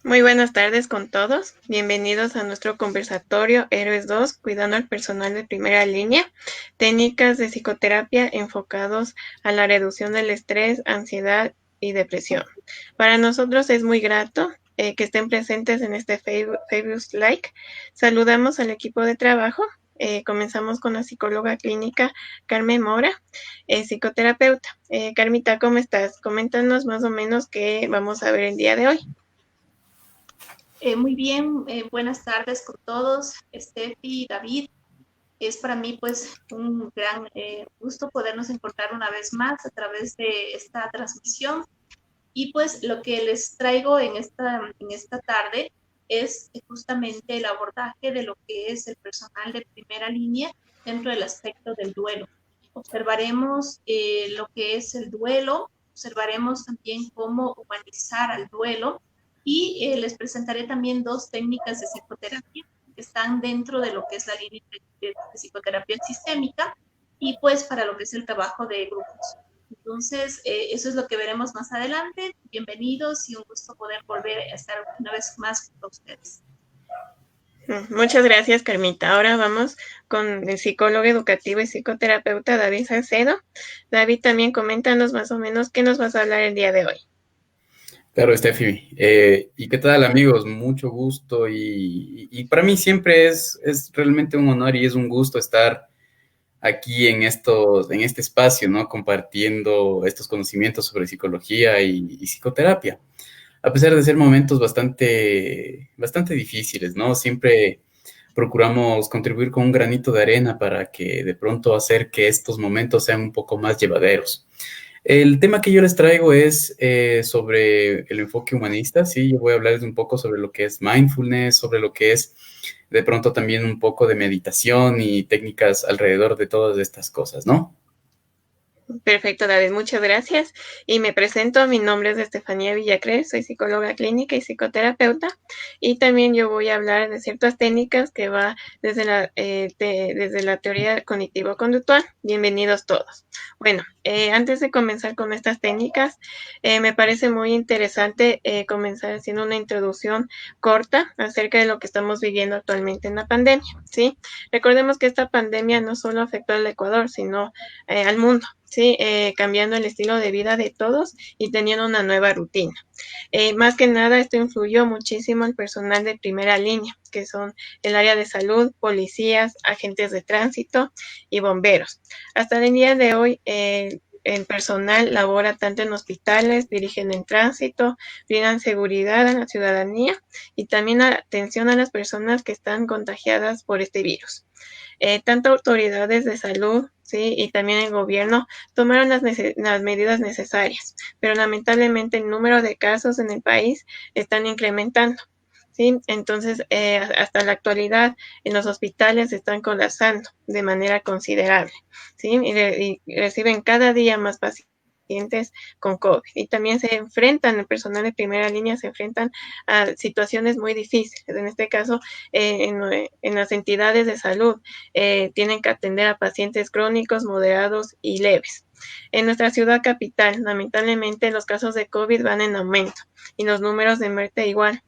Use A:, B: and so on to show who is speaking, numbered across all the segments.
A: Muy buenas tardes con todos. Bienvenidos a nuestro conversatorio Héroes 2, cuidando al personal de primera línea, técnicas de psicoterapia enfocados a la reducción del estrés, ansiedad y depresión. Para nosotros es muy grato que estén presentes en este Facebook Like. Saludamos al equipo de trabajo. Comenzamos con la psicóloga clínica Carmen Mora, psicoterapeuta. Carmita, ¿cómo estás? Coméntanos más o menos qué vamos a ver el día de hoy.
B: Muy bien, buenas tardes con todos, Steffi, David. Es para mí pues un gran gusto podernos encontrar una vez más a través de esta transmisión. Y pues lo que les traigo en esta tarde es justamente el abordaje de lo que es el personal de primera línea dentro del aspecto del duelo. Observaremos lo que es el duelo, observaremos también cómo humanizar al duelo y les presentaré también dos técnicas de psicoterapia que están dentro de lo que es la línea de psicoterapia sistémica y pues para lo que es el trabajo de grupos. Entonces, eso es lo que veremos más adelante. Bienvenidos y un gusto poder volver a estar una vez más con ustedes.
A: Muchas gracias, Carmita. Ahora vamos con el psicólogo educativo y psicoterapeuta David Salcedo. David, también coméntanos más o menos qué nos vas a hablar el día de hoy.
C: Claro, Steffi. ¿Y qué tal, amigos? Mucho gusto y para mí siempre es realmente un honor y es un gusto estar aquí en este espacio, ¿no? Compartiendo estos conocimientos sobre psicología y psicoterapia. A pesar de ser momentos bastante difíciles, ¿no? Siempre procuramos contribuir con un granito de arena para que de pronto hacer que estos momentos sean un poco más llevaderos. El tema que yo les traigo es sobre el enfoque humanista, sí, yo voy a hablarles un poco sobre lo que es mindfulness, sobre lo que es de pronto también un poco de meditación y técnicas alrededor de todas estas cosas, ¿no?
A: Perfecto, David, muchas gracias. Y me presento, mi nombre es Estefanía Villacrés, soy psicóloga clínica y psicoterapeuta. Y también yo voy a hablar de ciertas técnicas que va desde la teoría cognitivo-conductual. Bienvenidos todos. Bueno, antes de comenzar con estas técnicas, me parece muy interesante comenzar haciendo una introducción corta acerca de lo que estamos viviendo actualmente en la pandemia, ¿sí? Recordemos que esta pandemia no solo afectó al Ecuador, sino al mundo. Sí, cambiando el estilo de vida de todos y teniendo una nueva rutina. Más que nada, esto influyó muchísimo al personal de primera línea, que son el área de salud, policías, agentes de tránsito y bomberos. Hasta el día de hoy, el personal labora tanto en hospitales, dirigen en tránsito, brindan seguridad a la ciudadanía y también atención a las personas que están contagiadas por este virus. Tanto autoridades de salud, ¿sí? Y también el gobierno tomaron las medidas necesarias, pero lamentablemente el número de casos en el país están incrementando. ¿Sí? Entonces, hasta la actualidad, en los hospitales se están colapsando de manera considerable, ¿sí? Y reciben cada día más pacientes con COVID. Y también se enfrentan, el personal de primera línea se enfrentan a situaciones muy difíciles. En este caso, en las entidades de salud, tienen que atender a pacientes crónicos, moderados y leves. En nuestra ciudad capital, lamentablemente, los casos de COVID van en aumento y los números de muerte igual.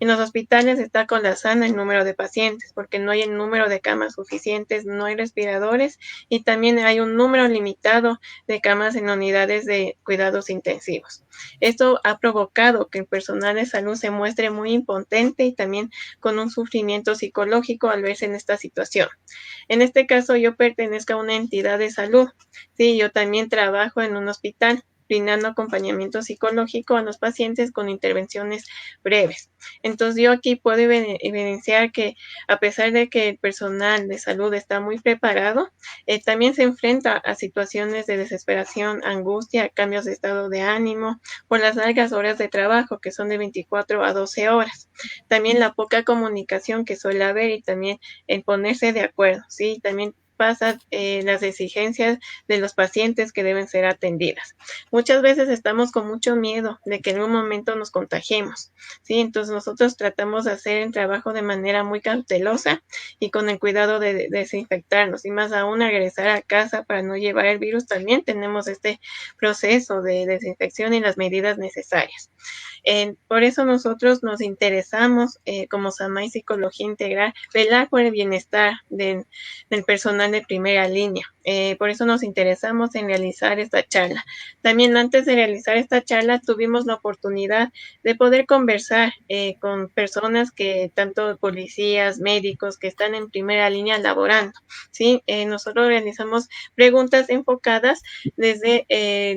A: En los hospitales está colapsando el número de pacientes porque no hay el número de camas suficientes, no hay respiradores y también hay un número limitado de camas en unidades de cuidados intensivos. Esto ha provocado que el personal de salud se muestre muy impotente y también con un sufrimiento psicológico al verse en esta situación. En este caso, yo pertenezco a una entidad de salud. Sí, yo también trabajo en un hospital brindando acompañamiento psicológico a los pacientes con intervenciones breves. Entonces yo aquí puedo evidenciar que a pesar de que el personal de salud está muy preparado, también se enfrenta a situaciones de desesperación, angustia, cambios de estado de ánimo por las largas horas de trabajo que son de 24 a 12 horas. También la poca comunicación que suele haber y también el ponerse de acuerdo, ¿sí? También pasa las exigencias de los pacientes que deben ser atendidas. Muchas veces estamos con mucho miedo de que en un momento nos contagiemos, ¿sí? Entonces nosotros tratamos de hacer el trabajo de manera muy cautelosa y con el cuidado de desinfectarnos y más aún al regresar a casa para no llevar el virus también tenemos este proceso de desinfección y las medidas necesarias. Por eso nosotros nos interesamos, como SAMAI Psicología Integral, velar por el bienestar del personal de primera línea. Por eso nos interesamos en realizar esta charla. También antes de realizar esta charla tuvimos la oportunidad de poder conversar con personas que, tanto policías, médicos, que están en primera línea laborando, ¿sí? Nosotros realizamos preguntas enfocadas desde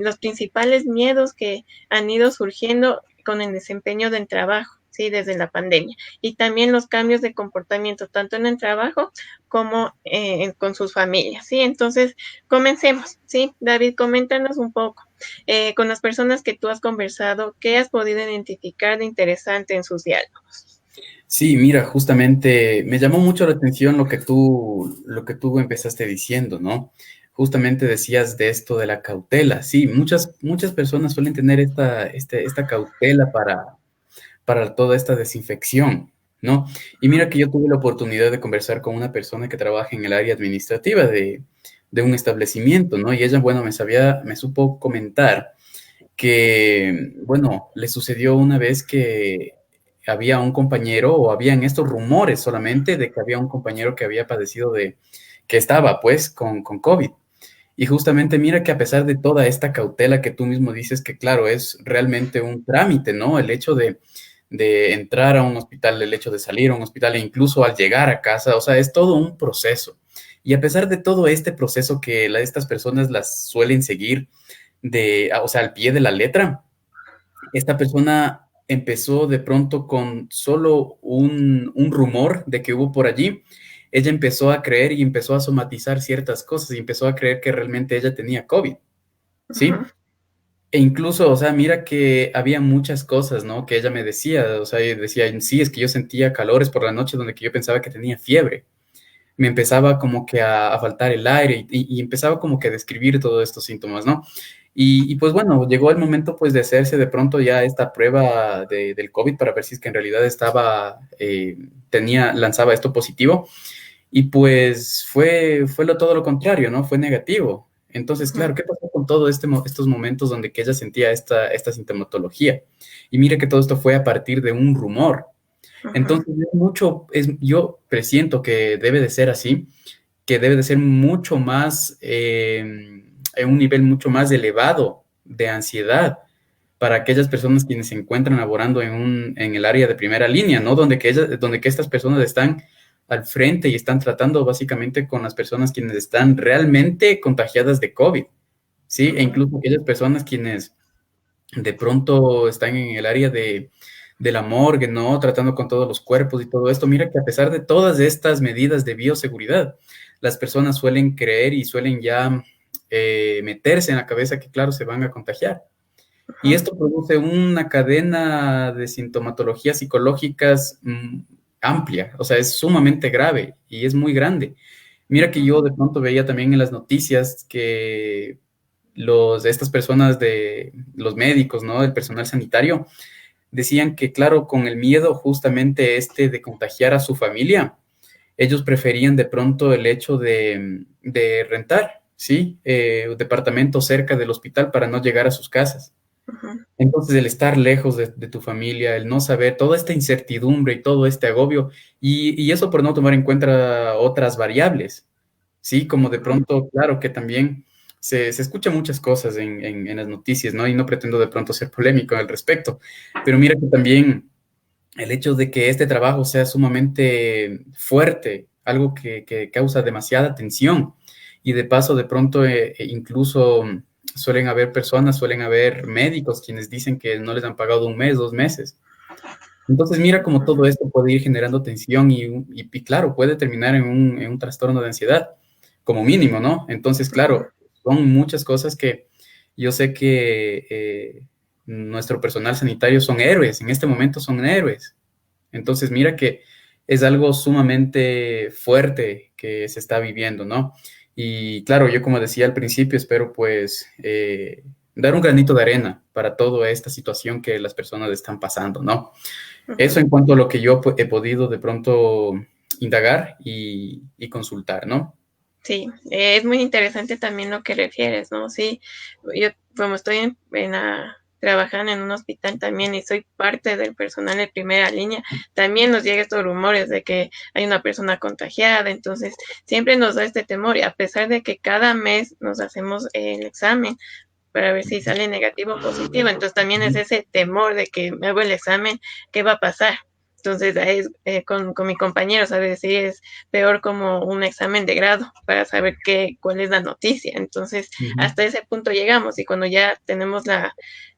A: los principales miedos que han ido surgiendo con el desempeño del trabajo, ¿sí? Desde la pandemia. Y también los cambios de comportamiento, tanto en el trabajo como con sus familias, ¿sí? Entonces, comencemos, ¿sí? David, coméntanos un poco, con las personas que tú has conversado, ¿qué has podido identificar de interesante en sus diálogos?
C: Sí, mira, justamente me llamó mucho la atención lo que tú empezaste diciendo, ¿no? Justamente decías de esto de la cautela. Sí, muchas personas suelen tener esta cautela para toda esta desinfección, ¿no? Y mira que yo tuve la oportunidad de conversar con una persona que trabaja en el área administrativa de un establecimiento, ¿no? Y ella, bueno, me supo comentar que, bueno, le sucedió una vez que había un compañero, o habían estos rumores solamente de que había un compañero que había padecido que estaba pues con COVID. Y justamente mira que a pesar de toda esta cautela que tú mismo dices que claro, es realmente un trámite, ¿no? El hecho de entrar a un hospital, el hecho de salir a un hospital e incluso al llegar a casa, o sea, es todo un proceso. Y a pesar de todo este proceso que estas personas las suelen seguir o sea, al pie de la letra, esta persona empezó de pronto con solo un rumor de que hubo por allí. Ella empezó a creer y empezó a somatizar ciertas cosas y empezó a creer que realmente ella tenía COVID, ¿sí?
A: Uh-huh.
C: E incluso, o sea, mira que había muchas cosas, ¿no? Que ella me decía, o sea, decía, sí, es que yo sentía calores por la noche donde que yo pensaba que tenía fiebre. Me empezaba como que a faltar el aire y empezaba como que a describir todos estos síntomas, ¿no? Y pues bueno, llegó el momento pues de hacerse de pronto ya esta prueba del COVID para ver si es que en realidad lanzaba esto positivo. Y pues fue todo lo contrario, ¿no? Fue negativo. Entonces,
A: Uh-huh.
C: claro, ¿qué pasó con todos estos momentos donde que ella sentía esta sintomatología? Y mire que todo esto fue a partir de un rumor.
A: Uh-huh.
C: Entonces, yo presiento que debe de ser así, que debe de ser mucho más, en un nivel mucho más elevado de ansiedad para aquellas personas quienes se encuentran laborando en el área de primera línea, ¿no? Donde que estas personas están al frente y están tratando básicamente con las personas quienes están realmente contagiadas de COVID, ¿sí? E
A: Uh-huh.
C: incluso aquellas personas quienes de pronto están en el área de la morgue, ¿no? Tratando con todos los cuerpos y todo esto. Mira que a pesar de todas estas medidas de bioseguridad, las personas suelen creer y suelen ya meterse en la cabeza que, claro, se van a contagiar. Y
A: Uh-huh.
C: esto produce una cadena de sintomatologías psicológicas amplia, o sea, es sumamente grave y es muy grande. Mira que yo de pronto veía también en las noticias que estas personas de los médicos, ¿no? El personal sanitario, decían que, claro, con el miedo justamente de contagiar a su familia, ellos preferían de pronto el hecho de rentar, ¿sí? Un departamento cerca del hospital para no llegar a sus casas.
A: Uh-huh.
C: Entonces, el estar lejos de tu familia, el no saber, toda esta incertidumbre y todo este agobio, y eso por no tomar en cuenta otras variables, ¿sí? Como de pronto, claro que también se escuchan muchas cosas en las noticias, ¿no? Y no pretendo de pronto ser polémico al respecto, pero mira que también el hecho de que este trabajo sea sumamente fuerte, algo que causa demasiada tensión, y de paso de pronto incluso suelen haber médicos quienes dicen que no les han pagado un mes, 2 meses. Entonces mira cómo todo esto puede ir generando tensión y claro, puede terminar en un trastorno de ansiedad, como mínimo, ¿no? Entonces,
A: Uh-huh.
C: claro, son muchas cosas que yo sé que nuestro personal sanitario son héroes, en este momento son héroes. Entonces, mira que es algo sumamente fuerte que se está viviendo, ¿no? Y claro, yo como decía al principio, espero pues dar un granito de arena para toda esta situación que las personas están pasando, ¿no?
A: Uh-huh.
C: Eso en cuanto a lo que yo he podido de pronto indagar y consultar, ¿no?
A: Sí, es muy interesante también lo que refieres, ¿no? Sí, yo como estoy trabajando en un hospital también y soy parte del personal de primera línea, también nos llegan estos rumores de que hay una persona contagiada, entonces siempre nos da este temor y a pesar de que cada mes nos hacemos el examen para ver si sale negativo o positivo, entonces también es ese temor de que me hago el examen, ¿qué va a pasar? Entonces, con mi compañero, ¿sabes? Sí, es peor como un examen de grado para saber cuál es la noticia. Entonces, hasta ese punto llegamos y cuando ya tenemos la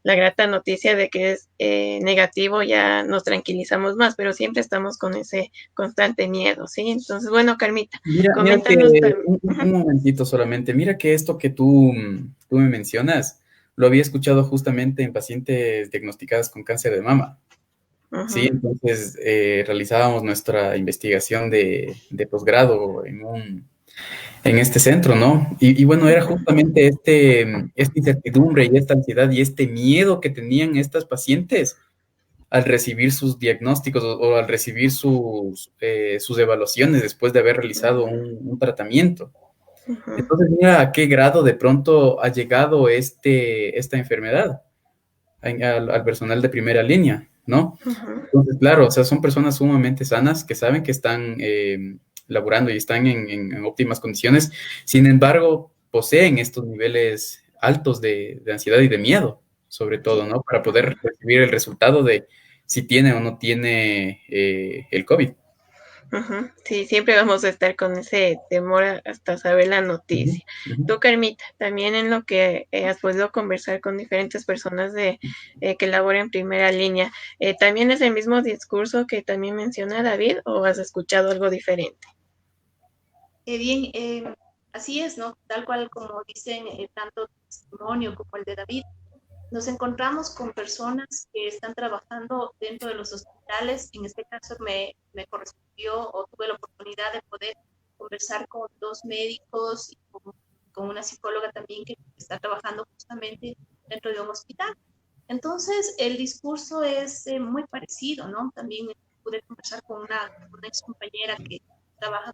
A: grata noticia de que es negativo, ya nos tranquilizamos más, pero siempre estamos con ese constante miedo, ¿sí? Entonces, bueno, Carmita,
C: Mira que
A: coméntanos también.
C: un momentito solamente, mira que esto que tú me mencionas, lo había escuchado justamente en pacientes diagnosticadas con cáncer de mama. Sí,
A: Ujú,
C: entonces realizábamos nuestra investigación de posgrado en este centro, ¿no? Y bueno, era
A: ujú,
C: justamente esta incertidumbre y esta ansiedad y este miedo que tenían estas pacientes al recibir sus diagnósticos o al recibir sus evaluaciones después de haber realizado un tratamiento.
A: ujú,
C: Entonces, mira a qué grado de pronto ha llegado esta enfermedad al personal de primera línea, ¿no?
A: ujú.
C: Entonces, claro, o sea, son personas sumamente sanas que saben que están laborando y están en óptimas condiciones, sin embargo, poseen estos niveles altos de ansiedad y de miedo, sobre todo,
A: Sí.
C: ¿no? Para poder recibir el resultado de si tiene o no tiene el COVID.
A: Ujú. Sí, siempre vamos a estar con ese temor hasta saber la
C: Ujú,
A: noticia.
C: ujú.
A: Tú, Carmita, también en lo que has podido conversar con diferentes personas que laboran en primera línea, ¿también es el mismo discurso que también menciona David o has escuchado algo diferente?
B: Bien, así es, ¿no? Tal cual como dicen tanto tu testimonio como el de David, nos encontramos con personas que están trabajando dentro de los hospitales. En este caso me correspondió o tuve la oportunidad de poder conversar con dos médicos y con una psicóloga también que está trabajando justamente dentro de un hospital. Entonces, el discurso es muy parecido, ¿no? También pude conversar con una ex compañera que trabaja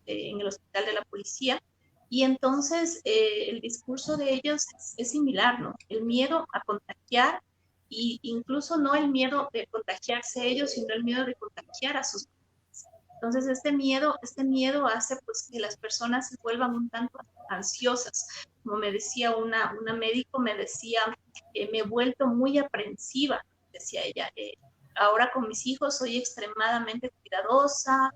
B: en el hospital de la policía y entonces el discurso de ellos es similar, ¿no? El miedo a contagiar y incluso no el miedo de contagiarse ellos, sino el miedo de contagiar a sus familias. Entonces este miedo hace pues que las personas se vuelvan un tanto ansiosas. Como me decía una médico, me decía, me he vuelto muy aprensiva, decía ella. Ahora con mis hijos soy extremadamente cuidadosa,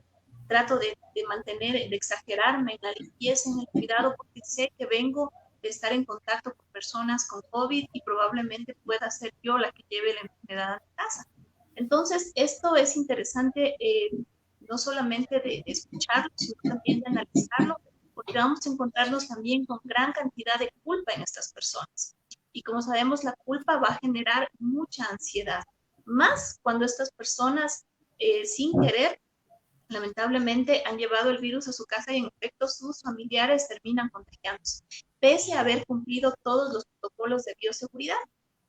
B: trato de mantener, de exagerarme en la limpieza, en el cuidado, porque sé que vengo de estar en contacto con personas con COVID y probablemente pueda ser yo la que lleve la enfermedad a mi casa. Entonces, esto es interesante, no solamente de escucharlo, sino también de analizarlo, porque vamos a encontrarnos también con gran cantidad de culpa en estas personas. Y como sabemos, la culpa va a generar mucha ansiedad, más cuando estas personas, sin querer, lamentablemente han llevado el virus a su casa y en efecto sus familiares terminan contagiándose, pese a haber cumplido todos los protocolos de bioseguridad.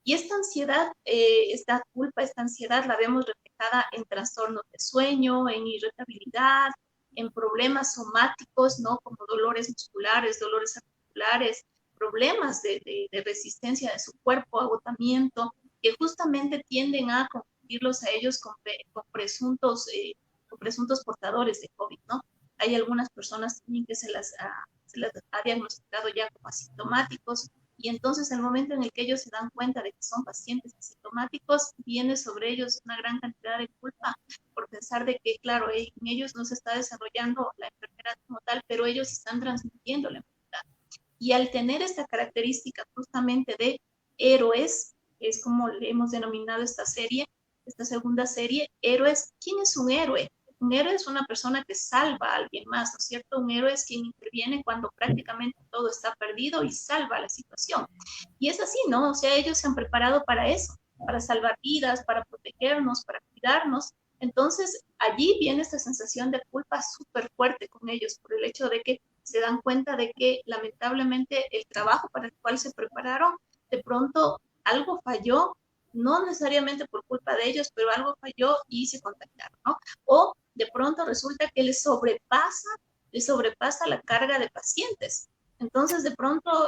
B: Y esta ansiedad, esta culpa, esta ansiedad la vemos reflejada en trastornos de sueño, en irritabilidad, en problemas somáticos, ¿no? Como dolores musculares, dolores articulares, problemas de resistencia de su cuerpo, agotamiento, que justamente tienden a confundirlos a ellos con presuntos portadores de COVID, ¿no? Hay algunas personas también que se las ha diagnosticado ya como asintomáticos y entonces el momento en el que ellos se dan cuenta de que son pacientes asintomáticos, viene sobre ellos una gran cantidad de culpa por pensar de que, claro, en ellos no se está desarrollando la enfermedad como tal, pero ellos están transmitiendo la enfermedad. Y al tener esta característica justamente de héroes, es como le hemos denominado esta serie, esta segunda serie, héroes. ¿Quién es un héroe? Un héroe es una persona que salva a alguien más, ¿no es cierto? Un héroe es quien interviene cuando prácticamente todo está perdido y salva la situación. Y es así, ¿no? O sea, ellos se han preparado para eso, para salvar vidas, para protegernos, para cuidarnos. Entonces, allí viene esta sensación de culpa súper fuerte con ellos por el hecho de que se dan cuenta de que lamentablemente el trabajo para el cual se prepararon, de pronto algo falló, no necesariamente por culpa de ellos, pero algo falló y se contagiaron, ¿no? O de pronto resulta que les sobrepasa la carga de pacientes. Entonces, de pronto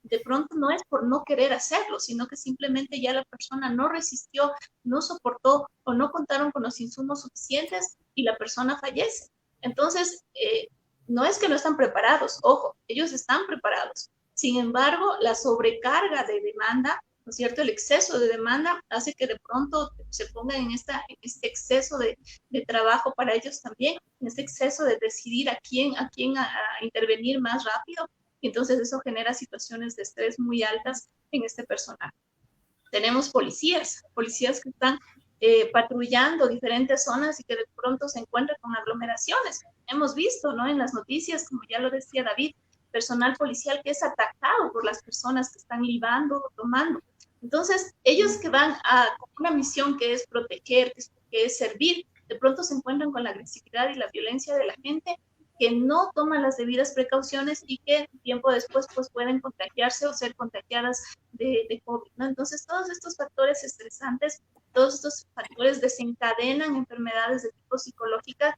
B: de pronto no es por no querer hacerlo, sino que simplemente ya la persona no resistió, no soportó o no contaron con los insumos suficientes y la persona fallece. Entonces, no es que no están preparados, ojo, ellos están preparados. Sin embargo, la sobrecarga de demanda, ¿no es cierto? El exceso de demanda hace que de pronto se pongan en este exceso de trabajo para ellos también, en este exceso de decidir a quién a intervenir más rápido. Y entonces eso genera situaciones de estrés muy altas en este personal. Tenemos policías que están patrullando diferentes zonas y que de pronto se encuentran con aglomeraciones. Hemos visto, ¿no?, en las noticias, como ya lo decía David, personal policial que es atacado por las personas que están libando o tomando. Entonces, ellos que van a una misión que es proteger, que es servir, de pronto se encuentran con la agresividad y la violencia de la gente, que no toman las debidas precauciones y que tiempo después pues pueden contagiarse o ser contagiadas de COVID, ¿no? Entonces, todos estos factores estresantes, todos estos factores desencadenan enfermedades de tipo psicológica,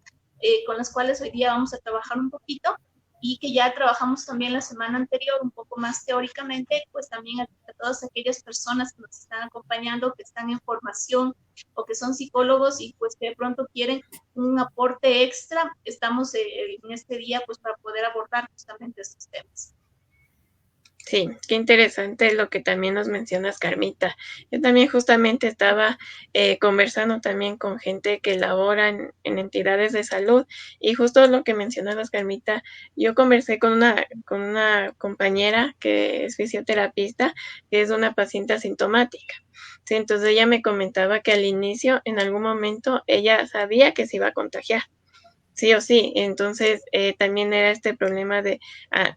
B: con las cuales hoy día vamos a trabajar un poquito, y que ya trabajamos también la semana anterior un poco más teóricamente, pues también a todas aquellas personas que nos están acompañando, que están en formación o que son psicólogos y pues que de pronto quieren un aporte extra, estamos en este día pues para poder abordar justamente estos temas.
A: Sí, qué interesante lo que también nos mencionas, Carmita. Yo también justamente estaba conversando también con gente que labora en entidades de salud y justo lo que mencionabas, Carmita, yo conversé con una compañera que es fisioterapista, que es una paciente asintomática. Sí, entonces ella me comentaba que al inicio, en algún momento, ella sabía que se iba a contagiar. Sí o sí, entonces también era este problema de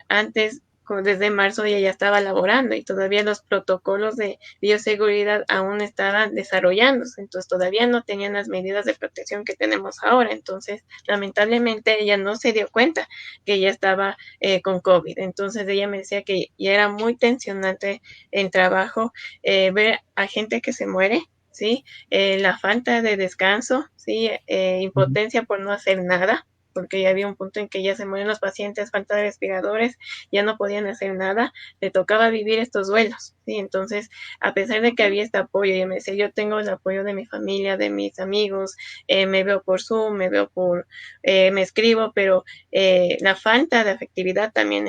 A: antes, desde marzo ella ya estaba laborando y todavía los protocolos de bioseguridad aún estaban desarrollándose, entonces todavía no tenían las medidas de protección que tenemos ahora, entonces lamentablemente ella no se dio cuenta que ella estaba con COVID, entonces ella me decía que ya era muy tensionante en trabajo ver a gente que se muere, ¿sí? La falta de descanso, ¿sí? Impotencia por no hacer nada, porque ya había un punto en que ya se mueren los pacientes, falta de respiradores, ya no podían hacer nada, le tocaba vivir estos duelos, ¿sí? Entonces, a pesar de que había este apoyo, y me decía, yo tengo el apoyo de mi familia, de mis amigos, me veo por Zoom, me escribo, pero la falta de afectividad también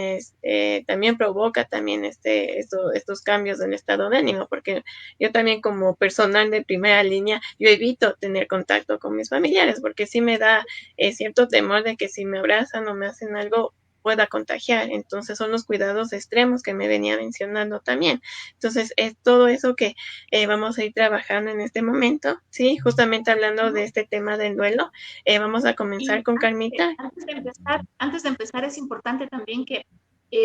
A: también provoca también estos cambios en el estado de ánimo, porque yo también como personal de primera línea, yo evito tener contacto con mis familiares, porque sí me da cierto temor de que si me abrazan o me hacen algo, pueda contagiar. Entonces son los cuidados extremos que me venía mencionando también. Entonces es todo eso que vamos a ir trabajando en este momento, ¿sí? Justamente hablando de este tema del duelo, vamos a comenzar con Carmita.
B: Antes de empezar es importante también que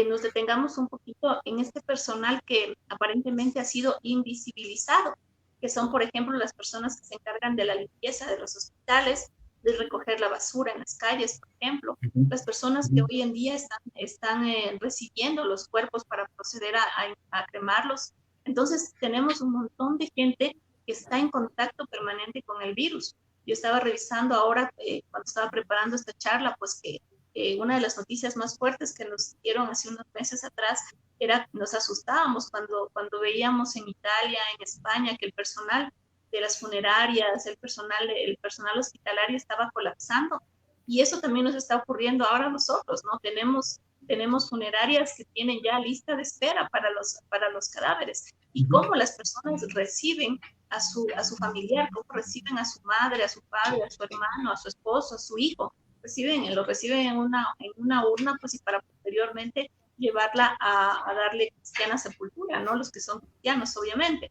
B: nos detengamos un poquito en este personal que aparentemente ha sido invisibilizado, que son, por ejemplo, las personas que se encargan de la limpieza de los hospitales, de recoger la basura en las calles, por ejemplo, las personas que hoy en día están recibiendo los cuerpos para proceder a cremarlos. Entonces, tenemos un montón de gente que está en contacto permanente con el virus. Yo estaba revisando ahora, cuando estaba preparando esta charla, pues que una de las noticias más fuertes que nos dieron hace unos meses atrás nos asustábamos cuando veíamos en Italia, en España, que el personal de las funerarias, el personal hospitalario estaba colapsando. Y eso también nos está ocurriendo ahora a nosotros, ¿no? Tenemos funerarias que tienen ya lista de espera para los cadáveres. Y cómo las personas reciben a su familiar, cómo reciben a su madre, a su padre, a su hermano, a su esposo, a su hijo. Lo reciben en una urna, pues, y para posteriormente llevarla a darle cristiana sepultura, ¿no? Los que son cristianos, obviamente.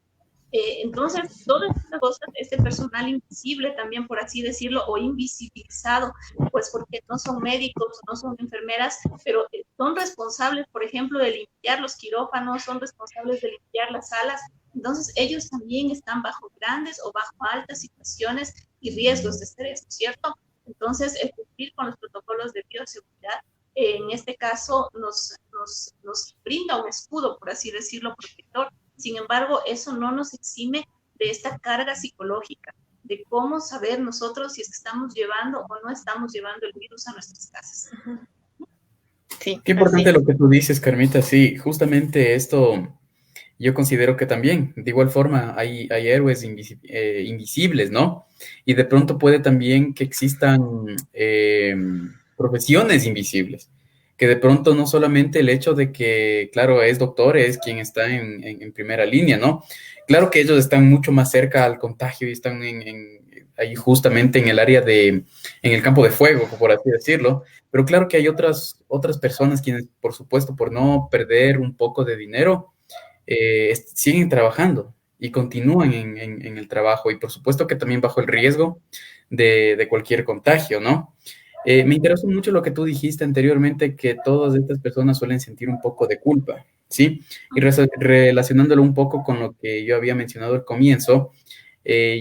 B: Entonces, todas estas cosas, este personal invisible también, por así decirlo, o invisibilizado, pues porque no son médicos, no son enfermeras, pero son responsables, por ejemplo, de limpiar los quirófanos, son responsables de limpiar las salas. Entonces, ellos también están bajo grandes o bajo altas situaciones y riesgos de estrés, ¿no es cierto? Entonces, el cumplir con los protocolos de bioseguridad, en este caso, nos brinda un escudo, por así decirlo, protector. Sin embargo, eso no nos exime de esta carga psicológica, de cómo saber nosotros si es que estamos llevando o no estamos llevando el virus a nuestras casas.
A: Sí,
C: Qué
A: así
C: importante
A: es.
C: lo que tú dices, Carmita. Sí, justamente esto yo considero que también, de igual forma, hay héroes invisibles, ¿no? Y de pronto puede también que existan profesiones invisibles, que de pronto no solamente el hecho de que, claro, es doctor, es quien está en primera línea, ¿no? Claro que ellos están mucho más cerca al contagio y están ahí justamente en el área en el campo de fuego, por así decirlo, pero claro que hay otras personas quienes, por supuesto, por no perder un poco de dinero, siguen trabajando y continúan en el trabajo y por supuesto que también bajo el riesgo de cualquier contagio, ¿no? Me interesó mucho lo que tú dijiste anteriormente, que todas estas personas suelen sentir un poco de culpa, ¿sí? Y relacionándolo un poco con lo que yo había mencionado al comienzo,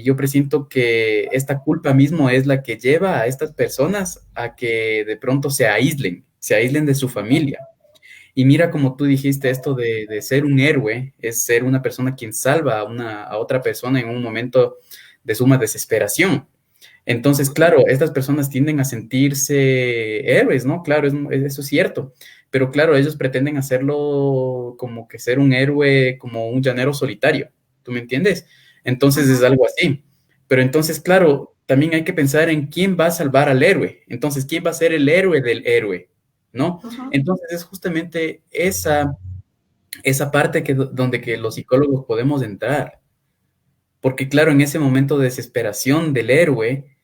C: yo presiento que esta culpa mismo es la que lleva a estas personas a que de pronto se aíslen de su familia. Y mira, como tú dijiste, esto de ser un héroe es ser una persona quien salva a otra persona en un momento de suma desesperación. Entonces, claro, estas personas tienden a sentirse héroes, ¿no? Claro, eso es cierto. Pero claro, ellos pretenden hacerlo como que ser un héroe, como un llanero solitario. ¿Tú me entiendes? Entonces es
B: Ujú,
C: algo así. Pero entonces, claro, también hay que pensar en quién va a salvar al héroe. Entonces, ¿quién va a ser el héroe del héroe? ¿No?
B: ujú,
C: Entonces es justamente esa parte donde que los psicólogos podemos entrar. Porque claro, en ese momento de desesperación del héroe,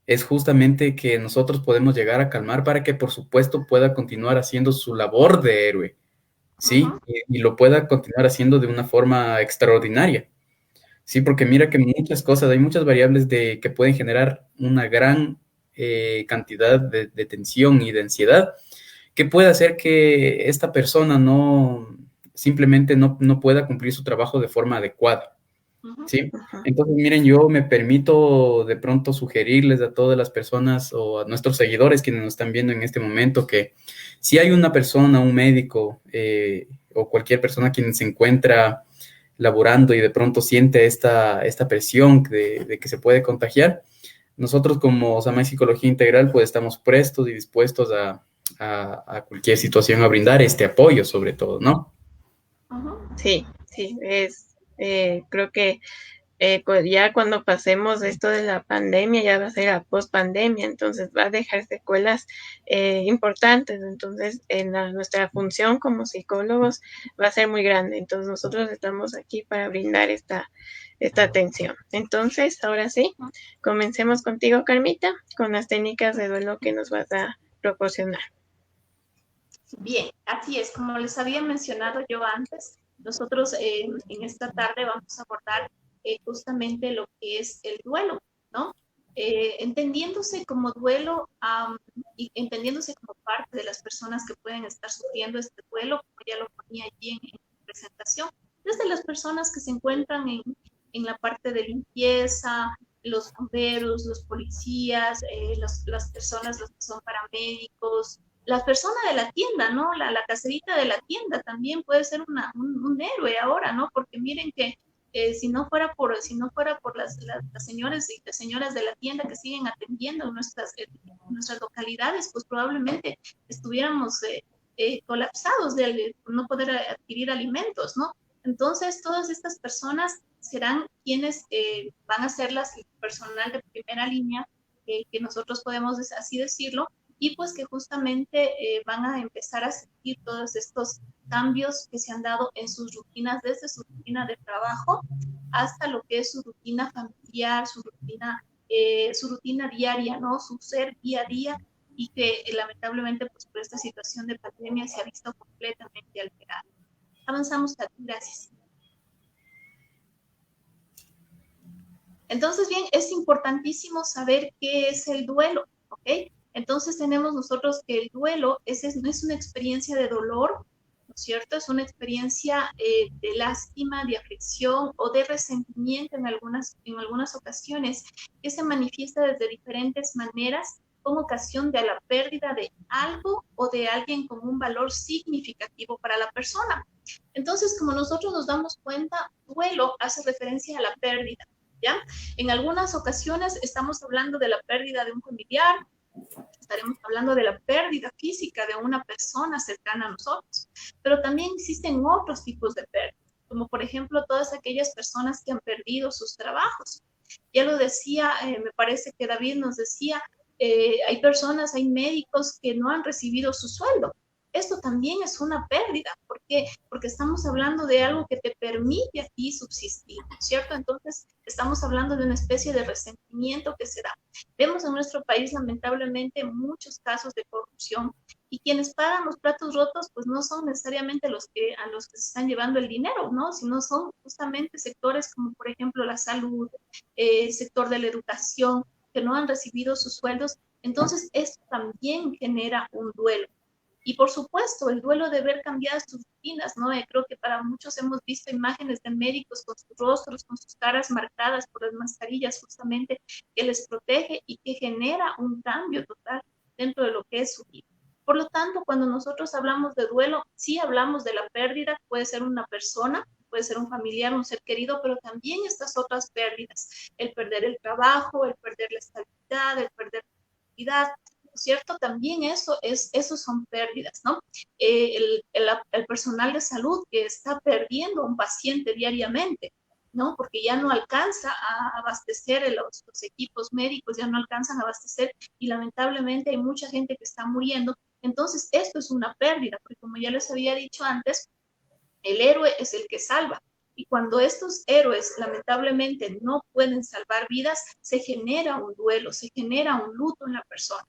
C: es justamente que nosotros podemos llegar a calmar para que, por supuesto, pueda continuar haciendo su labor de héroe,
B: ujú,
C: ¿sí? Y lo pueda continuar haciendo de una forma extraordinaria, ¿sí? Porque mira que muchas cosas, hay muchas variables que pueden generar una gran cantidad de tensión y de ansiedad que puede hacer que esta persona simplemente no pueda cumplir su trabajo de forma adecuada.
B: ujú,
C: ¿Sí?
A: Ujú.
C: Entonces, miren, yo me permito de pronto sugerirles a todas las personas o a nuestros seguidores quienes nos están viendo en este momento que si hay una persona, un médico o cualquier persona quien se encuentra laborando y de pronto siente esta presión de que se puede contagiar, nosotros como Samay Psicología Integral pues estamos prestos y dispuestos a cualquier situación a brindar este apoyo sobre todo, ¿no?
B: ujú.
A: Sí, sí, creo que ya cuando pasemos esto de la pandemia, ya va a ser la post-pandemia, entonces va a dejar secuelas importantes, entonces nuestra función como psicólogos va a ser muy grande, entonces nosotros estamos aquí para brindar esta atención. Entonces, ahora sí, comencemos contigo, Carmita, con las técnicas de duelo que nos vas a proporcionar.
B: Bien, así es. Como les había mencionado yo antes, nosotros en esta tarde vamos a abordar justamente lo que es el duelo, ¿no? Entendiéndose como duelo y entendiéndose como parte de las personas que pueden estar sufriendo este duelo, como ya lo ponía allí en la presentación, desde las personas que se encuentran en la parte de limpieza, los bomberos, los policías, las personas, los que son paramédicos, la persona de la tienda, ¿no? La caserita de la tienda también puede ser un héroe ahora, ¿no? Porque miren que si no fuera por las señores y las señoras de la tienda que siguen atendiendo nuestras localidades, pues probablemente estuviéramos colapsados de no poder adquirir alimentos, ¿no? Entonces, todas estas personas serán quienes van a ser el personal de primera línea, que nosotros podemos así decirlo, y pues que justamente van a empezar a sentir todos estos cambios que se han dado en sus rutinas, desde su rutina de trabajo hasta lo que es su rutina familiar, su rutina diaria, ¿no? Su ser día a día, y que lamentablemente pues por esta situación de pandemia se ha visto completamente alterada. Avanzamos, Tati, gracias. Entonces, bien, es importantísimo saber qué es el duelo, ¿ok? Entonces tenemos nosotros que el duelo no es una experiencia de dolor, ¿no es cierto? Es una experiencia de lástima, de aflicción o de resentimiento en algunas ocasiones, que se manifiesta desde diferentes maneras con ocasión de la pérdida de algo o de alguien con un valor significativo para la persona. Entonces, como nosotros nos damos cuenta, duelo hace referencia a la pérdida, ¿ya? En algunas ocasiones estamos hablando de la pérdida de un familiar, Estaremos hablando de la pérdida física de una persona cercana a nosotros, pero también existen otros tipos de pérdidas, como por ejemplo todas aquellas personas que han perdido sus trabajos. Ya lo decía, me parece que David nos decía, hay personas, hay médicos que no han recibido su sueldo. Esto también es una pérdida. ¿Por qué? Porque estamos hablando de algo que te permite a ti subsistir, ¿cierto? Entonces, estamos hablando de una especie de resentimiento que se da. Vemos en nuestro país, lamentablemente, muchos casos de corrupción y quienes pagan los platos rotos, pues no son necesariamente a los que se están llevando el dinero, ¿no? Sino son justamente sectores como, por ejemplo, la salud, el sector de la educación, que no han recibido sus sueldos. Entonces, esto también genera un duelo. Y por supuesto, el duelo de ver cambiadas sus rutinas, ¿no? Creo que para muchos hemos visto imágenes de médicos con sus rostros, con sus caras marcadas por las mascarillas justamente que les protege y que genera un cambio total dentro de lo que es su vida. Por lo tanto, cuando nosotros hablamos de duelo, sí hablamos de la pérdida, puede ser una persona, puede ser un familiar, un ser querido, pero también estas otras pérdidas, el perder el trabajo, el perder la estabilidad, el perder la actividad, ¿cierto? También eso son pérdidas, ¿no? El personal de salud que está perdiendo a un paciente diariamente, ¿no? Porque ya no alcanza a abastecer los equipos médicos, ya no alcanzan a abastecer y lamentablemente hay mucha gente que está muriendo. Entonces, esto es una pérdida, porque como ya les había dicho antes, el héroe es el que salva. Y cuando estos héroes lamentablemente no pueden salvar vidas, se genera un duelo, se genera un luto en la persona.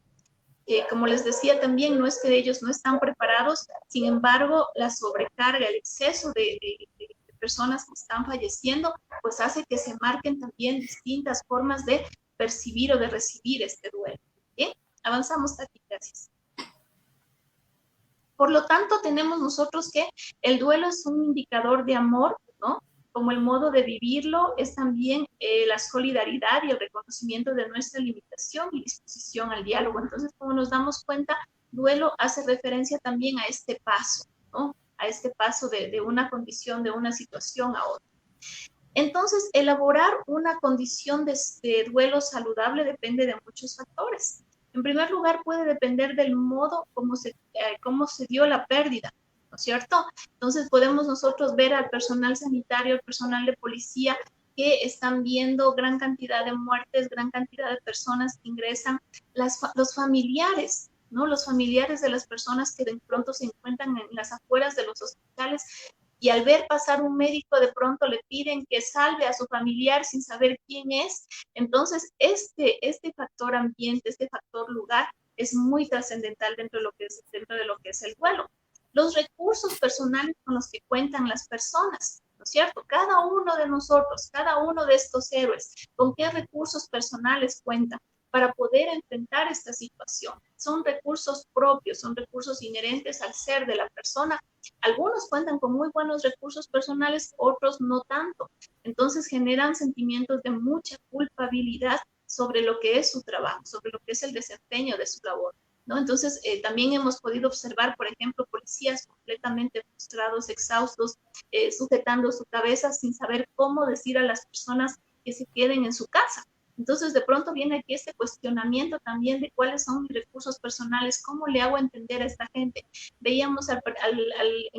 B: Como les decía también, no es que ellos no están preparados, sin embargo, la sobrecarga, el exceso de personas que están falleciendo, pues hace que se marquen también distintas formas de percibir o de recibir este duelo. ¿Bien? Avanzamos aquí, gracias. Por lo tanto, tenemos nosotros que el duelo es un indicador de amor, ¿no? Como el modo de vivirlo es también la solidaridad y el reconocimiento de nuestra limitación y disposición al diálogo. Entonces, como nos damos cuenta, duelo hace referencia también a este paso, ¿no? A este paso de una condición, de una situación a otra. Entonces, elaborar una condición de duelo saludable depende de muchos factores. En primer lugar, puede depender del modo como se dio la pérdida, ¿no es cierto? Entonces, podemos nosotros ver al personal sanitario, al personal de policía, que están viendo gran cantidad de muertes, gran cantidad de personas que ingresan, los familiares, ¿no? Los familiares de las personas que de pronto se encuentran en las afueras de los hospitales y al ver pasar un médico de pronto le piden que salve a su familiar sin saber quién es. Entonces, este factor ambiente, este factor lugar es muy trascendental dentro de lo que es el duelo. Los recursos personales con los que cuentan las personas, ¿no es cierto? Cada uno de nosotros, cada uno de estos héroes, ¿con qué recursos personales cuentan para poder enfrentar esta situación? Son recursos propios, son recursos inherentes al ser de la persona. Algunos cuentan con muy buenos recursos personales, otros no tanto. Entonces generan sentimientos de mucha culpabilidad sobre lo que es su trabajo, sobre lo que es el desempeño de su labor, ¿no? Entonces también hemos podido observar, por ejemplo, policías completamente frustrados, exhaustos, sujetando su cabeza sin saber cómo decir a las personas que se queden en su casa. Entonces, de pronto viene aquí este cuestionamiento también de cuáles son mis recursos personales, cómo le hago entender a esta gente. Veíamos en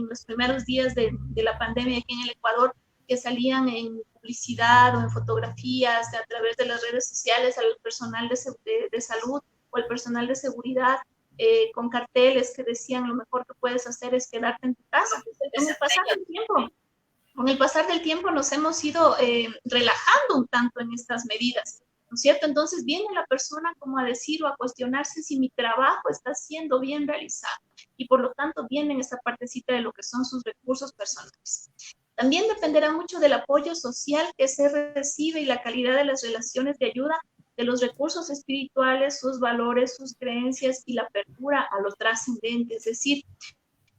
B: los primeros días de la pandemia aquí en el Ecuador que salían en publicidad o en fotografías a través de las redes sociales al personal de salud o el personal de seguridad con carteles que decían lo mejor que puedes hacer es quedarte en tu casa. Con el pasar del tiempo nos hemos ido relajando un tanto en estas medidas, ¿no es cierto? Entonces viene la persona como a decir o a cuestionarse si mi trabajo está siendo bien realizado y por lo tanto viene en esta partecita de lo que son sus recursos personales. También dependerá mucho del apoyo social que se recibe y la calidad de las relaciones de ayuda, de los recursos espirituales, sus valores, sus creencias y la apertura a lo trascendente, es decir,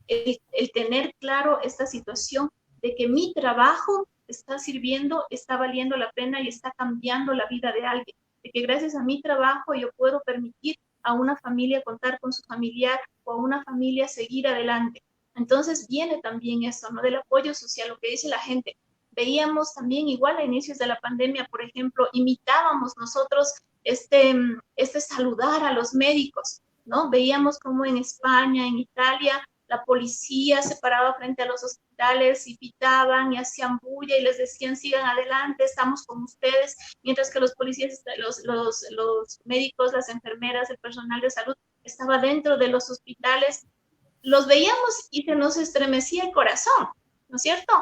B: el tener claro esta situación de que mi trabajo está sirviendo, está valiendo la pena y está cambiando la vida de alguien, de que gracias a mi trabajo yo puedo permitir a una familia contar con su familiar o a una familia seguir adelante. Entonces viene también eso, ¿no? Del apoyo social, lo que dice la gente. Veíamos también igual a inicios de la pandemia, por ejemplo, imitábamos nosotros este saludar a los médicos, ¿no? Veíamos como en España, en Italia, la policía se paraba frente a los hospitales y pitaban y hacían bulla y les decían sigan adelante, estamos con ustedes, mientras que los policías, los médicos, las enfermeras, el personal de salud estaba dentro de los hospitales. Los veíamos y se nos estremecía el corazón, ¿no es cierto?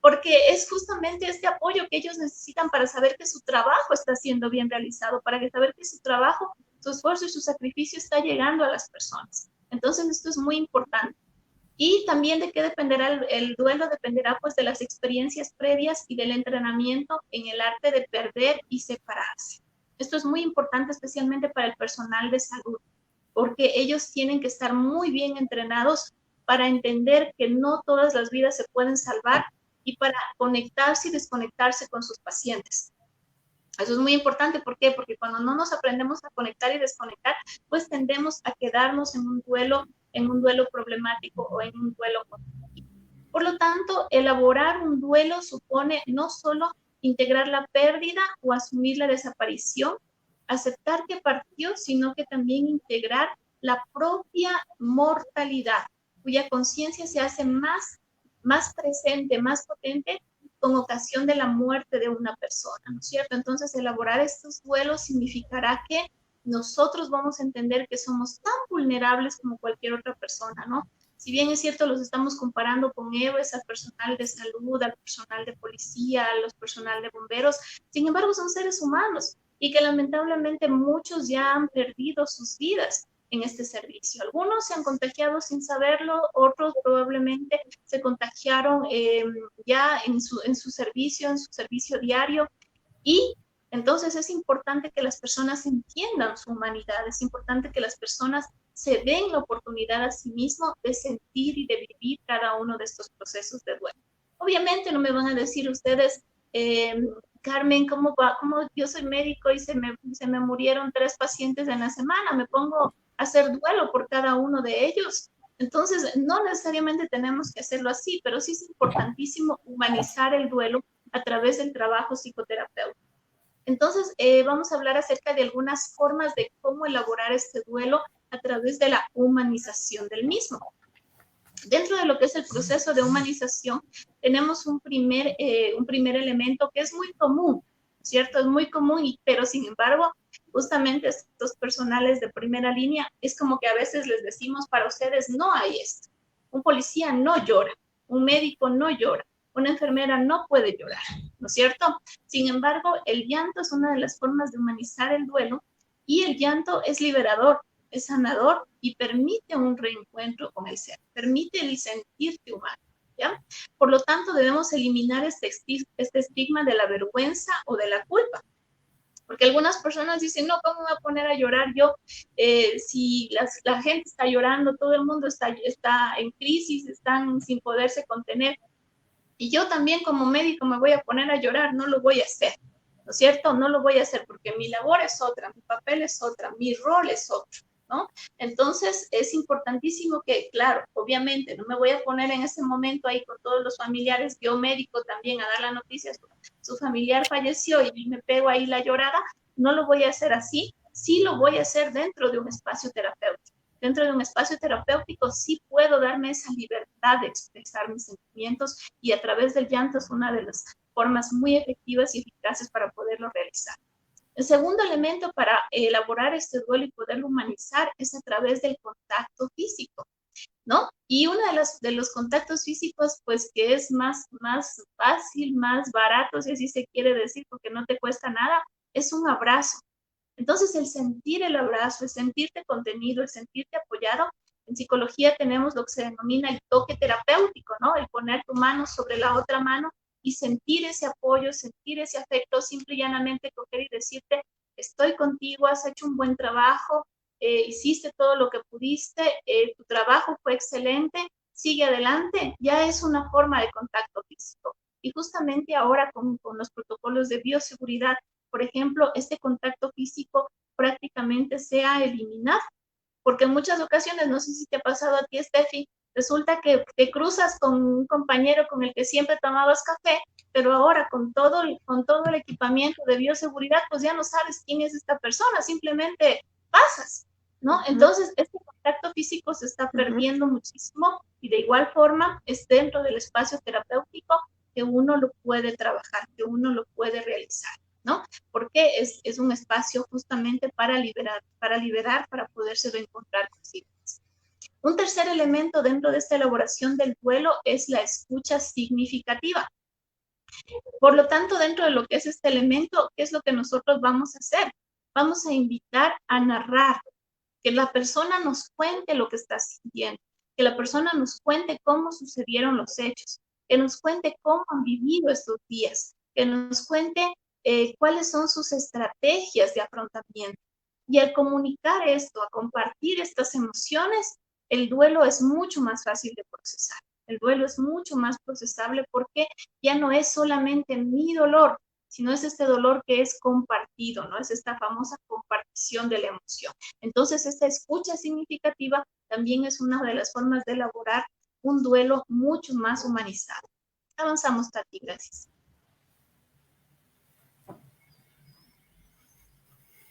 B: Porque es justamente este apoyo que ellos necesitan para saber que su trabajo está siendo bien realizado, para saber que su trabajo, su esfuerzo y su sacrificio está llegando a las personas. Entonces esto es muy importante. Y también de qué dependerá el duelo, dependerá pues de las experiencias previas y del entrenamiento en el arte de perder y separarse. Esto es muy importante especialmente para el personal de salud, porque ellos tienen que estar muy bien entrenados para entender que no todas las vidas se pueden salvar y para conectarse y desconectarse con sus pacientes. Eso es muy importante, ¿por qué? Porque cuando no nos aprendemos a conectar y desconectar, pues tendemos a quedarnos en un duelo problemático o en un duelo conflictivo. Por lo tanto, elaborar un duelo supone no solo integrar la pérdida o asumir la desaparición, aceptar que partió, sino que también integrar la propia mortalidad, cuya conciencia se hace más presente, más potente con ocasión de la muerte de una persona, ¿no es cierto? Entonces, elaborar estos duelos significará que nosotros vamos a entender que somos tan vulnerables como cualquier otra persona, ¿no? Si bien es cierto, los estamos comparando con héroes, al personal de salud, al personal de policía, al personal de bomberos, sin embargo son seres humanos y que lamentablemente muchos ya han perdido sus vidas en este servicio. Algunos se han contagiado sin saberlo, otros probablemente se contagiaron ya en su servicio diario, y entonces es importante que las personas entiendan su humanidad, es importante que las personas se den la oportunidad a sí mismos de sentir y de vivir cada uno de estos procesos de duelo. Obviamente no me van a decir ustedes, Carmen, ¿cómo yo soy médico y se me murieron 3 pacientes en la semana? Me pongo a hacer duelo por cada uno de ellos. Entonces, no necesariamente tenemos que hacerlo así, pero sí es importantísimo humanizar el duelo a través del trabajo psicoterapéutico. Entonces, vamos a hablar acerca de algunas formas de cómo elaborar este duelo a través de la humanización del mismo. Dentro de lo que es el proceso de humanización, tenemos un primer elemento que es muy común, ¿cierto? Es muy común, pero sin embargo, justamente estos personales de primera línea, es como que a veces les decimos, para ustedes no hay esto. Un policía no llora, un médico no llora, una enfermera no puede llorar, ¿no es cierto? Sin embargo, el llanto es una de las formas de humanizar el duelo y el llanto es liberador, es sanador y permite un reencuentro con el ser, permite el sentirte humano, ¿ya? Por lo tanto, debemos eliminar este estigma de la vergüenza o de la culpa. Porque algunas personas dicen, no, ¿cómo me voy a poner a llorar yo? Si la gente está llorando, todo el mundo está en crisis, están sin poderse contener. Y yo también como médico me voy a poner a llorar, no lo voy a hacer, ¿no es cierto? No lo voy a hacer porque mi labor es otra, mi papel es otra, mi rol es otro, ¿no? Entonces es importantísimo que, claro, obviamente no me voy a poner en ese momento ahí con todos los familiares, yo médico también a dar la noticia, su familiar falleció y me pego ahí la llorada, no lo voy a hacer así, sí lo voy a hacer dentro de un espacio terapéutico. Dentro de un espacio terapéutico sí puedo darme esa libertad de expresar mis sentimientos y a través del llanto es una de las formas muy efectivas y eficaces para poderlo realizar. El segundo elemento para elaborar este duelo y poderlo humanizar es a través del contacto físico, ¿no? Y uno de los contactos físicos, pues que es más fácil, más barato, si así se quiere decir, porque no te cuesta nada, es un abrazo. Entonces, el sentir el abrazo, el sentirte contenido, el sentirte apoyado, en psicología tenemos lo que se denomina el toque terapéutico, ¿no? El poner tu mano sobre la otra mano y sentir ese apoyo, sentir ese afecto, simple y llanamente coger y decirte, estoy contigo, has hecho un buen trabajo, hiciste todo lo que pudiste, tu trabajo fue excelente, sigue adelante, ya es una forma de contacto físico. Y justamente ahora con los protocolos de bioseguridad, por ejemplo, este contacto físico prácticamente se ha eliminado, porque en muchas ocasiones, no sé si te ha pasado a ti, Steffi, Resulta que te cruzas con un compañero con el que siempre tomabas café, pero ahora con todo el equipamiento de bioseguridad, pues ya no sabes quién es esta persona, simplemente pasas, ¿no? Entonces, este contacto físico se está perdiendo muchísimo y de igual forma es dentro del espacio terapéutico que uno lo puede trabajar, que uno lo puede realizar, ¿no? Porque es un espacio justamente para liberar, para poderse reencontrar consigo. Un tercer elemento dentro de esta elaboración del duelo es la escucha significativa. Por lo tanto, dentro de lo que es este elemento, ¿qué es lo que nosotros vamos a hacer? Vamos a invitar a narrar, que la persona nos cuente lo que está sintiendo, que la persona nos cuente cómo sucedieron los hechos, que nos cuente cómo han vivido estos días, que nos cuente cuáles son sus estrategias de afrontamiento. Y al comunicar esto, a compartir estas emociones, el duelo es mucho más fácil de procesar. El duelo es mucho más procesable porque ya no es solamente mi dolor, sino es este dolor que es compartido, ¿no? Es esta famosa compartición de la emoción. Entonces, esta escucha significativa también es una de las formas de elaborar un duelo mucho más humanizado. Avanzamos, Tati, gracias.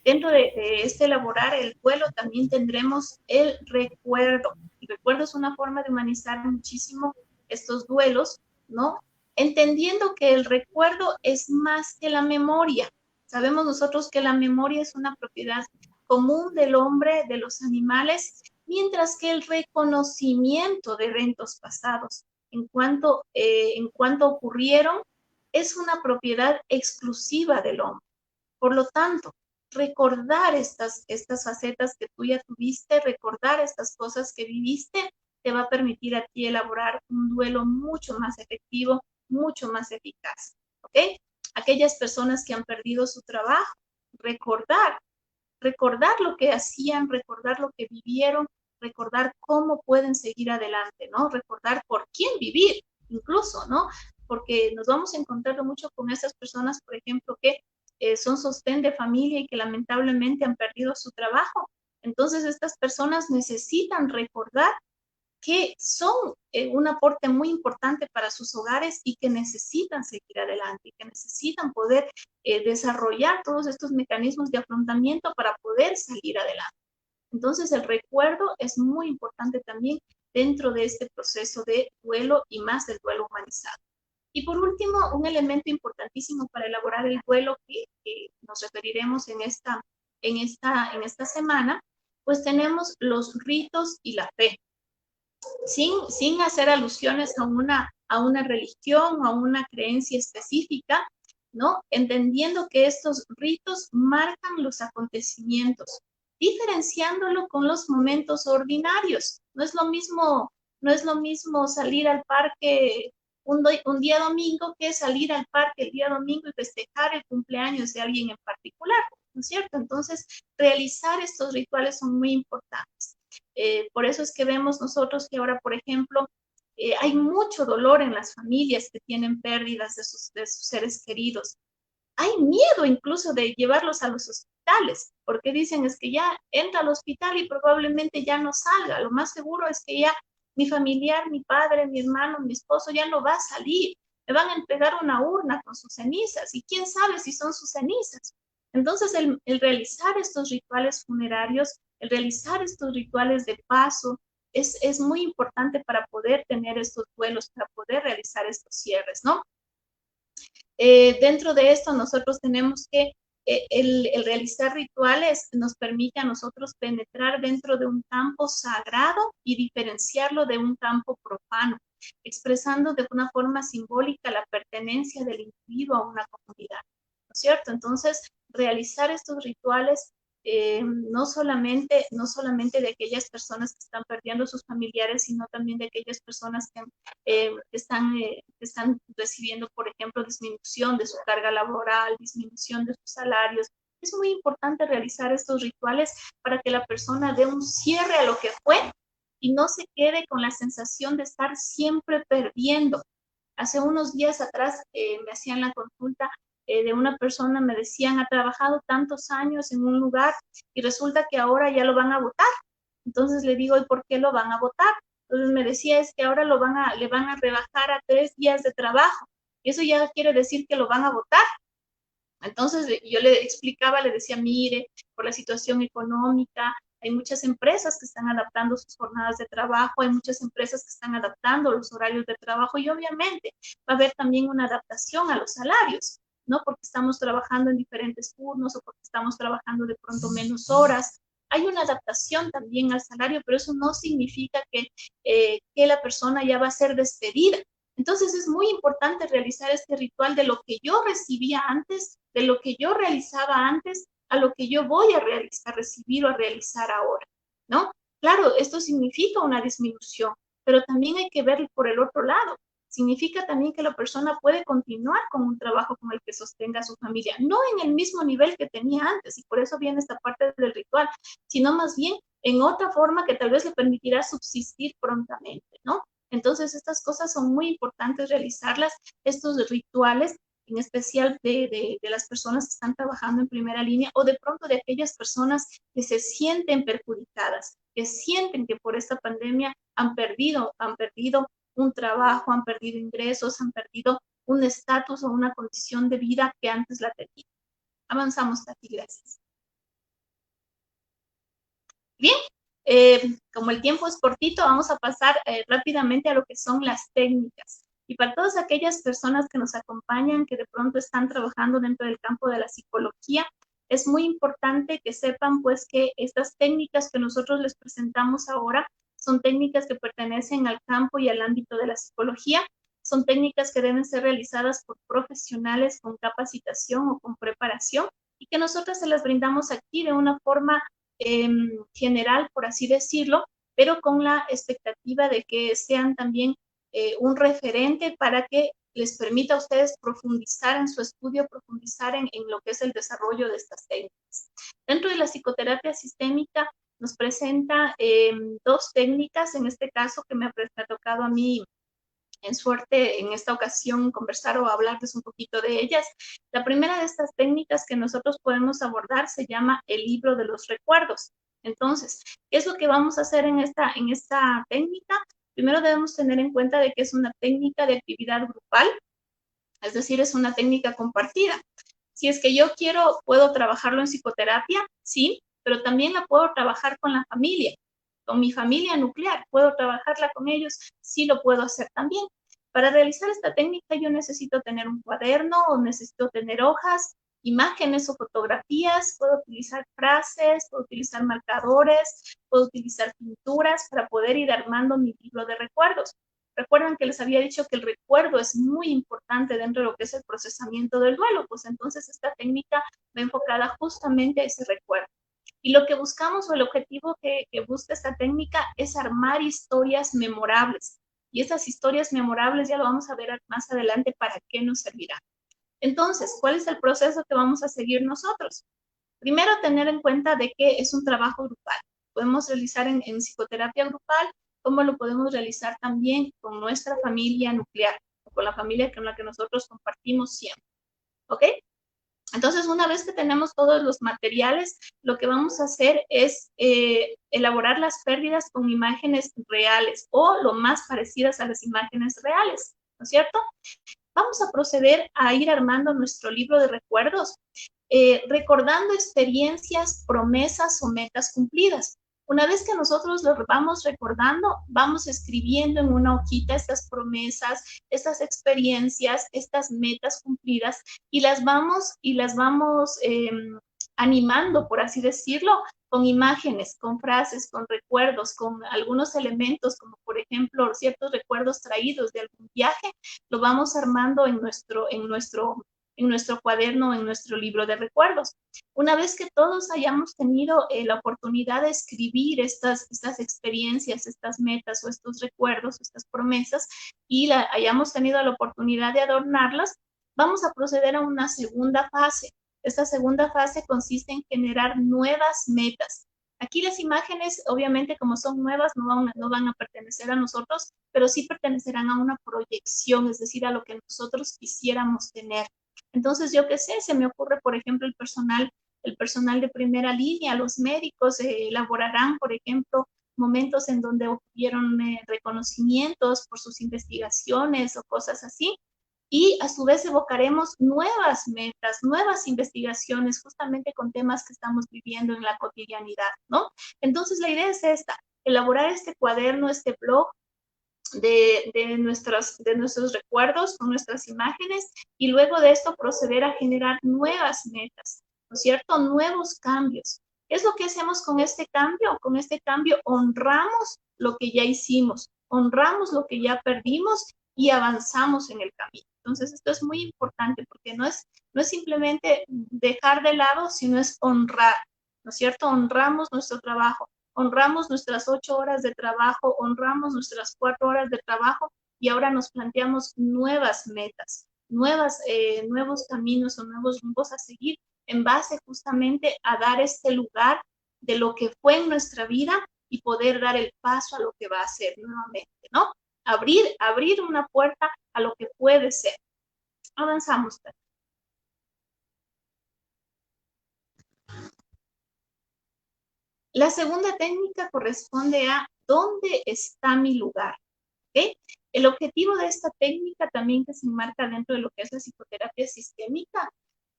B: Dentro de este elaborar el duelo también tendremos el recuerdo. El recuerdo es una forma de humanizar muchísimo estos duelos, ¿no? Entendiendo que el recuerdo es más que la memoria. Sabemos nosotros que la memoria es una propiedad común del hombre, de los animales, mientras que el reconocimiento de eventos pasados en cuanto ocurrieron es una propiedad exclusiva del hombre. Por lo tanto, recordar estas facetas que tú ya tuviste, recordar estas cosas que viviste, te va a permitir a ti elaborar un duelo mucho más efectivo, mucho más eficaz, ¿ok? Aquellas personas que han perdido su trabajo, recordar lo que hacían, recordar lo que vivieron, recordar cómo pueden seguir adelante, ¿no? Recordar por quién vivir, incluso, ¿no? Porque nos vamos a encontrar mucho con esas personas, por ejemplo, que son sostén de familia y que lamentablemente han perdido su trabajo. Entonces, estas personas necesitan recordar que son un aporte muy importante para sus hogares y que necesitan seguir adelante, y que necesitan poder desarrollar todos estos mecanismos de afrontamiento para poder salir adelante. Entonces, el recuerdo es muy importante también dentro de este proceso de duelo y más del duelo humanizado. Y por último, un elemento importantísimo para elaborar el duelo que nos referiremos en esta semana, pues tenemos los ritos y la fe. Sin hacer alusiones a una religión o a una creencia específica, ¿no? Entendiendo que estos ritos marcan los acontecimientos, diferenciándolo con los momentos ordinarios. No es lo mismo salir al parque un día domingo que salir al parque el día domingo y festejar el cumpleaños de alguien en particular, ¿no es cierto? Entonces, realizar estos rituales son muy importantes. Por eso es que vemos nosotros que ahora, por ejemplo, hay mucho dolor en las familias que tienen pérdidas de sus seres queridos. Hay miedo incluso de llevarlos a los hospitales, porque dicen es que ya entra al hospital y probablemente ya no salga. Lo más seguro es que ya mi familiar, mi padre, mi hermano, mi esposo ya no va a salir. Me van a entregar una urna con sus cenizas y quién sabe si son sus cenizas. Entonces, el realizar estos rituales funerarios, el realizar estos rituales de paso, es muy importante para poder tener estos duelos, para poder realizar estos cierres, ¿no? Dentro de esto nosotros tenemos que el realizar rituales nos permite a nosotros penetrar dentro de un campo sagrado y diferenciarlo de un campo profano, expresando de una forma simbólica la pertenencia del individuo a una comunidad, ¿no es cierto? Entonces, realizar estos rituales no solamente de aquellas personas que están perdiendo a sus familiares, sino también de aquellas personas que están recibiendo, por ejemplo, disminución de su carga laboral, disminución de sus salarios. Es muy importante realizar estos rituales para que la persona dé un cierre a lo que fue y no se quede con la sensación de estar siempre perdiendo. Hace unos días atrás me hacían la consulta de una persona, me decían, ha trabajado tantos años en un lugar y resulta que ahora ya lo van a votar. Entonces le digo, ¿y por qué lo van a votar? Entonces me decía, es que ahora le van a rebajar a 3 días de trabajo. Y eso ya quiere decir que lo van a votar. Entonces yo le explicaba, le decía, mire, por la situación económica, hay muchas empresas que están adaptando sus jornadas de trabajo, hay muchas empresas que están adaptando los horarios de trabajo y obviamente va a haber también una adaptación a los salarios, ¿no? Porque estamos trabajando en diferentes turnos o porque estamos trabajando de pronto menos horas. Hay una adaptación también al salario, pero eso no significa que la persona ya va a ser despedida. Entonces es muy importante realizar este ritual de lo que yo recibía antes, de lo que yo realizaba antes, a lo que yo voy a realizar, recibir o a realizar ahora, ¿no? Claro, esto significa una disminución, pero también hay que ver por el otro lado. Significa también que la persona puede continuar con un trabajo con el que sostenga a su familia, no en el mismo nivel que tenía antes, y por eso viene esta parte del ritual, sino más bien en otra forma que tal vez le permitirá subsistir prontamente, ¿no? Entonces, estas cosas son muy importantes realizarlas, estos rituales, en especial de las personas que están trabajando en primera línea o de pronto de aquellas personas que se sienten perjudicadas, que sienten que por esta pandemia han perdido un trabajo, han perdido ingresos, han perdido un estatus o una condición de vida que antes la tenían. Avanzamos, Tati, gracias. Bien, como el tiempo es cortito, vamos a pasar rápidamente a lo que son las técnicas. Y para todas aquellas personas que nos acompañan, que de pronto están trabajando dentro del campo de la psicología, es muy importante que sepan pues que estas técnicas que nosotros les presentamos ahora son técnicas que pertenecen al campo y al ámbito de la psicología. Son técnicas que deben ser realizadas por profesionales con capacitación o con preparación y que nosotros se las brindamos aquí de una forma general, por así decirlo, pero con la expectativa de que sean también un referente para que les permita a ustedes profundizar en su estudio, profundizar en lo que es el desarrollo de estas técnicas. Dentro de la psicoterapia sistémica nos presenta dos técnicas, en este caso que me ha tocado a mí en suerte en esta ocasión conversar o hablarles un poquito de ellas. La primera de estas técnicas que nosotros podemos abordar se llama el libro de los recuerdos. Entonces, ¿qué es lo que vamos a hacer en esta técnica? Primero debemos tener en cuenta de que es una técnica de actividad grupal, es decir, es una técnica compartida. Si es que yo quiero, puedo trabajarlo en psicoterapia, sí, pero también la puedo trabajar con la familia, con mi familia nuclear, puedo trabajarla con ellos, sí lo puedo hacer también. Para realizar esta técnica yo necesito tener un cuaderno o necesito tener hojas, imágenes o fotografías, puedo utilizar frases, puedo utilizar marcadores, puedo utilizar pinturas para poder ir armando mi libro de recuerdos. Recuerdan que les había dicho que el recuerdo es muy importante dentro de lo que es el procesamiento del duelo, pues entonces esta técnica va enfocada justamente a ese recuerdo. Y lo que buscamos o el objetivo que busca esta técnica es armar historias memorables. Y esas historias memorables ya lo vamos a ver más adelante para qué nos servirá. Entonces, ¿cuál es el proceso que vamos a seguir nosotros? Primero, tener en cuenta de que es un trabajo grupal. Podemos realizar en psicoterapia grupal, como lo podemos realizar también con nuestra familia nuclear, o con la familia con la que nosotros compartimos siempre. ¿Ok? Entonces, una vez que tenemos todos los materiales, lo que vamos a hacer es elaborar las pérdidas con imágenes reales o lo más parecidas a las imágenes reales, ¿no es cierto? Vamos a proceder a ir armando nuestro libro de recuerdos, recordando experiencias, promesas o metas cumplidas. Una vez que nosotros lo vamos recordando, vamos escribiendo en una hojita estas promesas, estas experiencias, estas metas cumplidas y las vamos animando, por así decirlo, con imágenes, con frases, con recuerdos, con algunos elementos, como por ejemplo ciertos recuerdos traídos de algún viaje, lo vamos armando en nuestro cuaderno, en nuestro libro de recuerdos. Una vez que todos hayamos tenido la oportunidad de escribir estas experiencias, estas metas o estos recuerdos, estas promesas, y hayamos tenido la oportunidad de adornarlas, vamos a proceder a una segunda fase. Esta segunda fase consiste en generar nuevas metas. Aquí las imágenes, obviamente, como son nuevas, no van a pertenecer a nosotros, pero sí pertenecerán a una proyección, es decir, a lo que nosotros quisiéramos tener. Entonces, yo qué sé, se me ocurre, por ejemplo, el personal de primera línea, los médicos elaborarán, por ejemplo, momentos en donde obtuvieron reconocimientos por sus investigaciones o cosas así. Y a su vez evocaremos nuevas metas, nuevas investigaciones, justamente con temas que estamos viviendo en la cotidianidad, ¿no? Entonces la idea es esta, elaborar este cuaderno, este blog de nuestros recuerdos, con nuestras imágenes, y luego de esto proceder a generar nuevas metas, ¿no es cierto? Nuevos cambios. ¿Qué es lo que hacemos con este cambio? Con este cambio honramos lo que ya hicimos, honramos lo que ya perdimos y avanzamos en el camino. Entonces, esto es muy importante porque no es simplemente dejar de lado, sino es honrar, ¿no es cierto? Honramos nuestro trabajo, honramos nuestras 8 horas de trabajo, honramos nuestras 4 horas de trabajo y ahora nos planteamos nuevas metas, nuevos caminos o nuevos rumbos a seguir en base justamente a dar este lugar de lo que fue en nuestra vida y poder dar el paso a lo que va a ser nuevamente, ¿no? Abrir una puerta a lo que puede ser. Avanzamos. La segunda técnica corresponde a ¿dónde está mi lugar? ¿Okay? El objetivo de esta técnica también que se enmarca dentro de lo que es la psicoterapia sistémica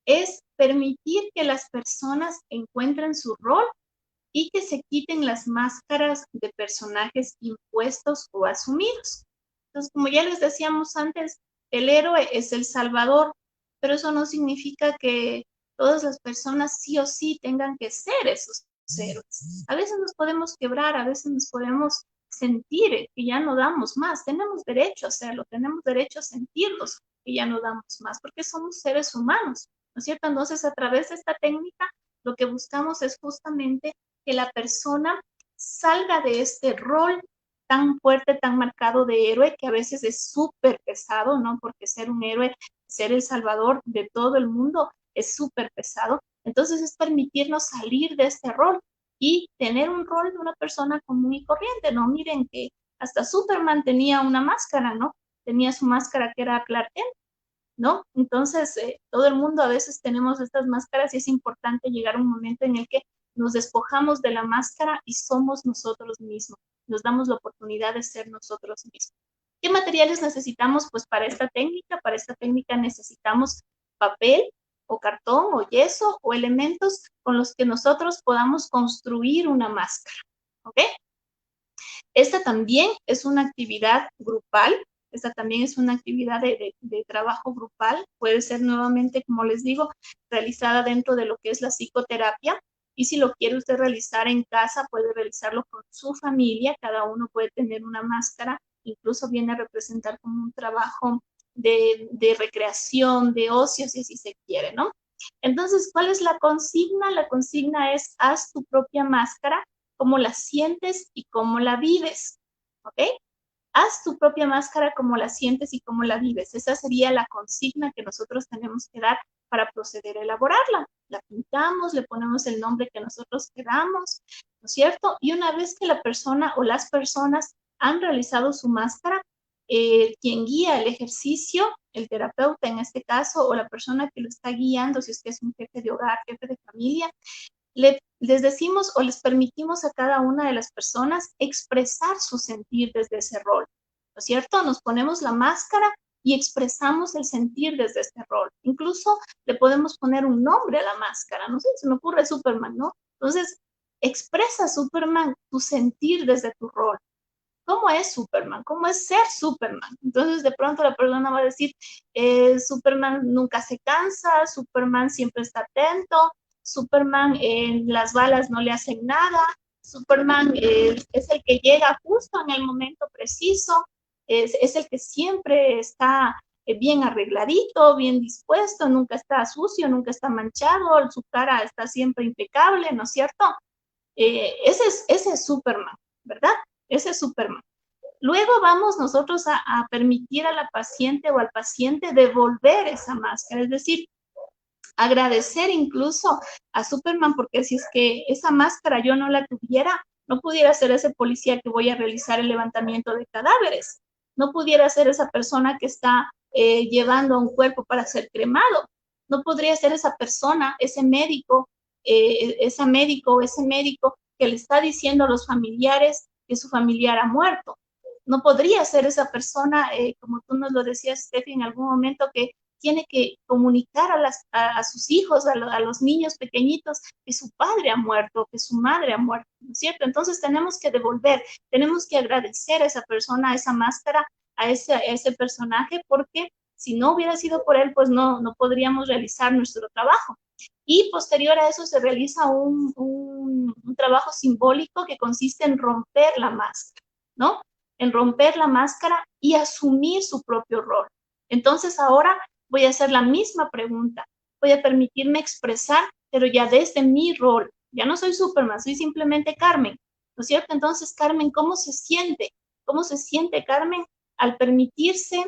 B: es permitir que las personas encuentren su rol y que se quiten las máscaras de personajes impuestos o asumidos. Entonces, como ya les decíamos antes, el héroe es el salvador, pero eso no significa que todas las personas sí o sí tengan que ser esos héroes. A veces nos podemos quebrar, a veces nos podemos sentir que ya no damos más. Tenemos derecho a hacerlo, tenemos derecho a sentirnos que ya no damos más, porque somos seres humanos, ¿no es cierto? Entonces, a través de esta técnica, lo que buscamos es justamente que la persona salga de este rol tan fuerte, tan marcado de héroe, que a veces es súper pesado, ¿no? Porque ser un héroe, ser el salvador de todo el mundo, es súper pesado. Entonces es permitirnos salir de este rol y tener un rol de una persona común y corriente, ¿no? Miren que hasta Superman tenía una máscara, ¿no? Tenía su máscara que era Clark Kent, ¿no? Entonces, todo el mundo a veces tenemos estas máscaras y es importante llegar a un momento en el que nos despojamos de la máscara y somos nosotros mismos. Nos damos la oportunidad de ser nosotros mismos. ¿Qué materiales necesitamos? Pues para esta técnica necesitamos papel o cartón o yeso o elementos con los que nosotros podamos construir una máscara, ¿ok? Esta también es una actividad grupal. Esta también es una actividad de trabajo grupal. Puede ser nuevamente, como les digo, realizada dentro de lo que es la psicoterapia. Y si lo quiere usted realizar en casa, puede realizarlo con su familia. Cada uno puede tener una máscara. Incluso viene a representar como un trabajo de recreación, de ocio, si así se quiere, ¿no? Entonces, ¿cuál es la consigna? La consigna es: haz tu propia máscara, cómo la sientes y cómo la vives, ¿ok? Haz tu propia máscara como la sientes y cómo la vives. Esa sería la consigna que nosotros tenemos que dar para proceder a elaborarla. La pintamos, le ponemos el nombre que nosotros queramos, ¿no es cierto? Y una vez que la persona o las personas han realizado su máscara, quien guía el ejercicio, el terapeuta en este caso, o la persona que lo está guiando, si es que es un jefe de hogar, jefe de familia, les decimos o les permitimos a cada una de las personas expresar su sentir desde ese rol, ¿no es cierto? Nos ponemos la máscara y expresamos el sentir desde este rol. Incluso le podemos poner un nombre a la máscara, no sé, se me ocurre Superman, ¿no? Entonces, expresa, Superman, tu sentir desde tu rol. ¿Cómo es Superman? ¿Cómo es ser Superman? Entonces, de pronto la persona va a decir, Superman nunca se cansa, Superman siempre está atento, Superman, las balas no le hacen nada, Superman es el que llega justo en el momento preciso, es el que siempre está bien arregladito, bien dispuesto, nunca está sucio, nunca está manchado, su cara está siempre impecable, ¿no es cierto? Ese es Superman, ¿verdad? Ese es Superman. Luego vamos nosotros a permitir a la paciente o al paciente devolver esa máscara, es decir, agradecer incluso a Superman, porque si es que esa máscara yo no la tuviera, no pudiera ser ese policía que voy a realizar el levantamiento de cadáveres, no pudiera ser esa persona que está llevando a un cuerpo para ser cremado, no podría ser esa persona, ese médico, ese médico que le está diciendo a los familiares que su familiar ha muerto. No podría ser esa persona, como tú nos lo decías, Steffi, en algún momento, que tiene que comunicar a sus hijos, a los niños pequeñitos, que su padre ha muerto, que su madre ha muerto, ¿no es cierto? Entonces tenemos que devolver, tenemos que agradecer a esa persona, a esa máscara, a ese personaje, porque si no hubiera sido por él, pues no podríamos realizar nuestro trabajo. Y posterior a eso se realiza un trabajo simbólico que consiste en romper la máscara, ¿no? En romper la máscara y asumir su propio rol. Entonces ahora voy a hacer la misma pregunta. Voy a permitirme expresar, pero ya desde mi rol. Ya no soy Superman, soy simplemente Carmen, ¿no es cierto? Entonces, Carmen, ¿cómo se siente? ¿Cómo se siente Carmen al permitirse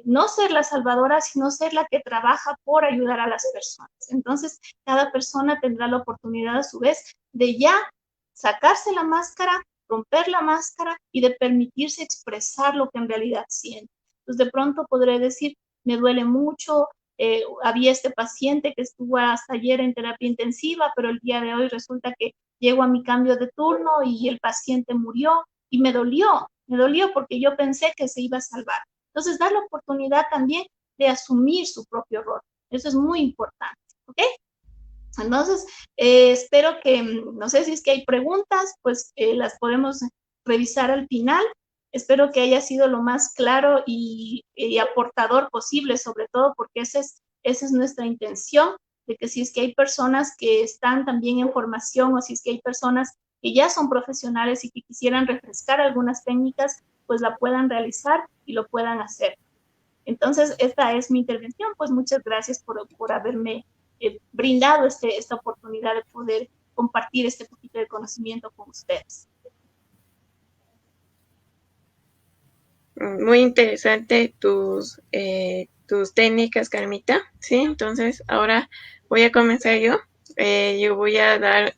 B: no ser la salvadora, sino ser la que trabaja por ayudar a las personas? Entonces, cada persona tendrá la oportunidad a su vez de ya sacarse la máscara, romper la máscara y de permitirse expresar lo que en realidad siente. Entonces, de pronto podré decir, me duele mucho, había este paciente que estuvo hasta ayer en terapia intensiva, pero el día de hoy resulta que llego a mi cambio de turno y el paciente murió y me dolió porque yo pensé que se iba a salvar. Entonces, dar la oportunidad también de asumir su propio rol. Eso es muy importante, ¿ok? Entonces, espero que, no sé si es que hay preguntas, pues las podemos revisar al final. Espero que haya sido lo más claro y aportador posible, sobre todo porque esa es nuestra intención, de que si es que hay personas que están también en formación o si es que hay personas que ya son profesionales y que quisieran refrescar algunas técnicas, pues la puedan realizar y lo puedan hacer. Entonces, esta es mi intervención. Pues muchas gracias por haberme brindado esta oportunidad de poder compartir este poquito de conocimiento con ustedes.
A: Muy interesante tus técnicas, Carmita. Sí, entonces ahora voy a comenzar yo. Yo voy a dar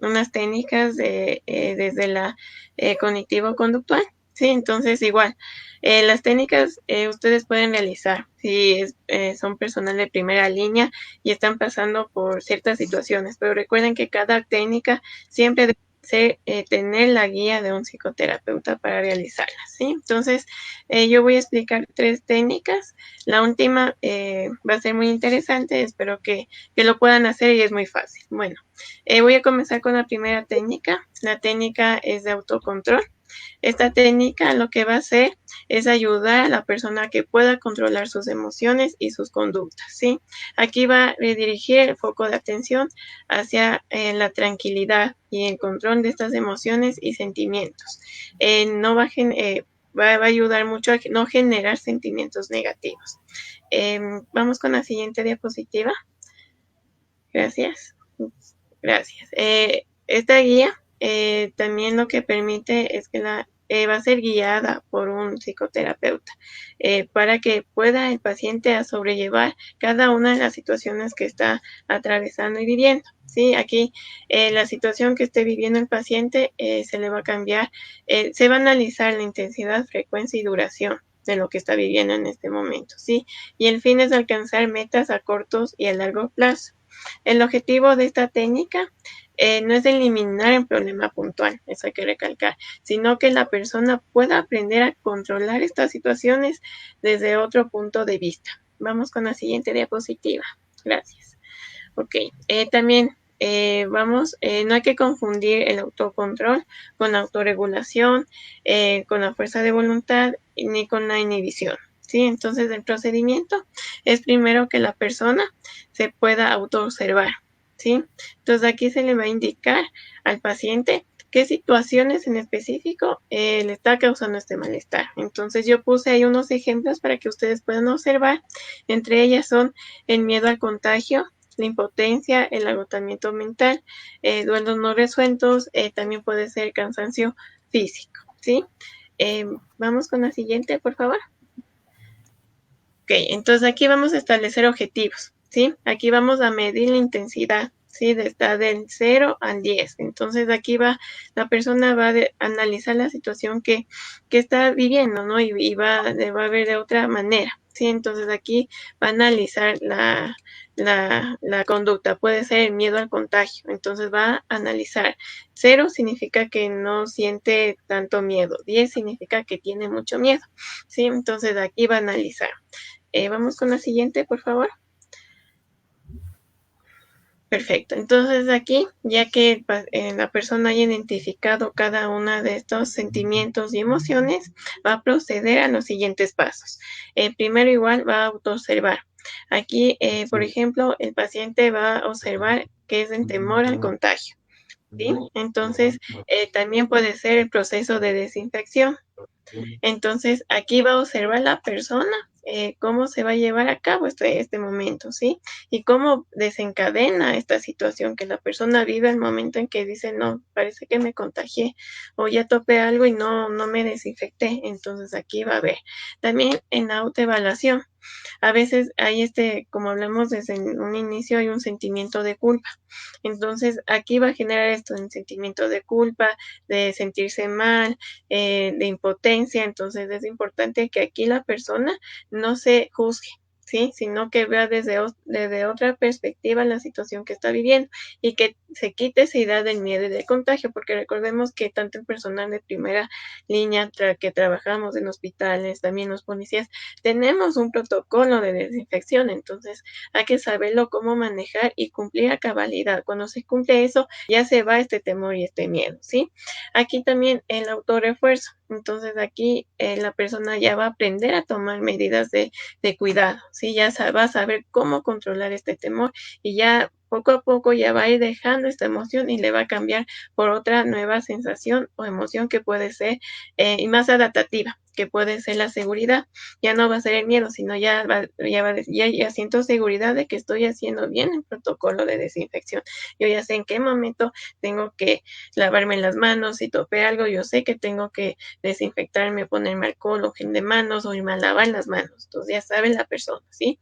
A: unas técnicas desde la cognitivo-conductual. Sí, entonces igual, las técnicas ustedes pueden realizar si son personal de primera línea y están pasando por ciertas situaciones, pero recuerden que cada técnica siempre debe tener la guía de un psicoterapeuta para realizarlas, ¿sí? Entonces, yo voy a explicar 3 técnicas. La última va a ser muy interesante, espero que lo puedan hacer y es muy fácil. Bueno, voy a comenzar con la primera técnica. La técnica es de autocontrol. Esta técnica lo que va a hacer es ayudar a la persona a que pueda controlar sus emociones y sus conductas, ¿sí? Aquí va a redirigir el foco de atención hacia la tranquilidad y el control de estas emociones y sentimientos. No va a ayudar mucho a no generar sentimientos negativos. Vamos con la siguiente diapositiva. Gracias. Gracias. Esta guía también lo que permite es que va a ser guiada por un psicoterapeuta para que pueda el paciente a sobrellevar cada una de las situaciones que está atravesando y viviendo. Sí, aquí la situación que esté viviendo el paciente se le va a cambiar, se va a analizar la intensidad, frecuencia y duración de lo que está viviendo en este momento, ¿sí? Y el fin es alcanzar metas a cortos y a largo plazo. El objetivo de esta técnica no es eliminar el problema puntual, eso hay que recalcar, sino que la persona pueda aprender a controlar estas situaciones desde otro punto de vista. Vamos con la siguiente diapositiva. Gracias. Ok, también no hay que confundir el autocontrol con la autorregulación, con la fuerza de voluntad, ni con la inhibición. ¿Sí? Entonces, el procedimiento es primero que la persona se pueda autoobservar, ¿sí? Entonces, aquí se le va a indicar al paciente qué situaciones en específico le está causando este malestar. Entonces, yo puse ahí unos ejemplos para que ustedes puedan observar. Entre ellas son el miedo al contagio, la impotencia, el agotamiento mental, duelos no resueltos, también puede ser cansancio físico, ¿sí? Vamos con la siguiente, por favor. Ok, entonces aquí vamos a establecer objetivos, ¿sí? Aquí vamos a medir la intensidad ¿sí? Está del 0 al 10. Entonces aquí la persona va a analizar la situación que está viviendo, ¿no? Y va a ver de otra manera, ¿sí? Entonces aquí va a analizar la conducta. Puede ser el miedo al contagio. Entonces va a analizar. 0 significa que no siente tanto miedo. 10 significa que tiene mucho miedo, ¿sí? Entonces aquí va a analizar. Vamos con la siguiente, por favor. Perfecto. Entonces aquí, ya que la persona haya identificado cada uno de estos sentimientos y emociones, va a proceder a los siguientes pasos. Primero igual va a autoobservar. Aquí, por ejemplo, el paciente va a observar que es en temor al contagio, ¿sí? Entonces, también puede ser el proceso de desinfección. Entonces, aquí va a observar la persona cómo se va a llevar a cabo este momento, ¿sí? Y cómo desencadena esta situación que la persona vive al momento en que dice, no, parece que me contagié o ya topé algo y no me desinfecté. Entonces, aquí va a ver. También en la autoevaluación. A veces hay como hablamos desde un inicio, hay un sentimiento de culpa. Entonces, aquí va a generar esto, un sentimiento de culpa, de sentirse mal, de impotencia. Entonces, es importante que aquí la persona no se juzgue, ¿sí? Sino que vea desde otra perspectiva la situación que está viviendo y que se quite esa idea del miedo y del contagio, porque recordemos que tanto el personal de primera línea que trabajamos en hospitales, también los policías, tenemos un protocolo de desinfección. Entonces hay que saberlo cómo manejar y cumplir a cabalidad. Cuando se cumple eso, ya se va este temor y este miedo, ¿sí? Aquí también el autorrefuerzo. Entonces aquí la persona ya va a aprender a tomar medidas de cuidado, ¿sí? Ya va a saber cómo controlar este temor y ya poco a poco ya va a ir dejando esta emoción y le va a cambiar por otra nueva sensación o emoción que puede ser y más adaptativa, que puede ser la seguridad. Ya no va a ser el miedo, sino ya siento seguridad de que estoy haciendo bien el protocolo de desinfección. Yo ya sé en qué momento tengo que lavarme las manos, si topé algo, yo sé que tengo que desinfectarme, ponerme alcohol o gel de manos o irme a lavar las manos. Entonces ya sabe la persona, ¿sí?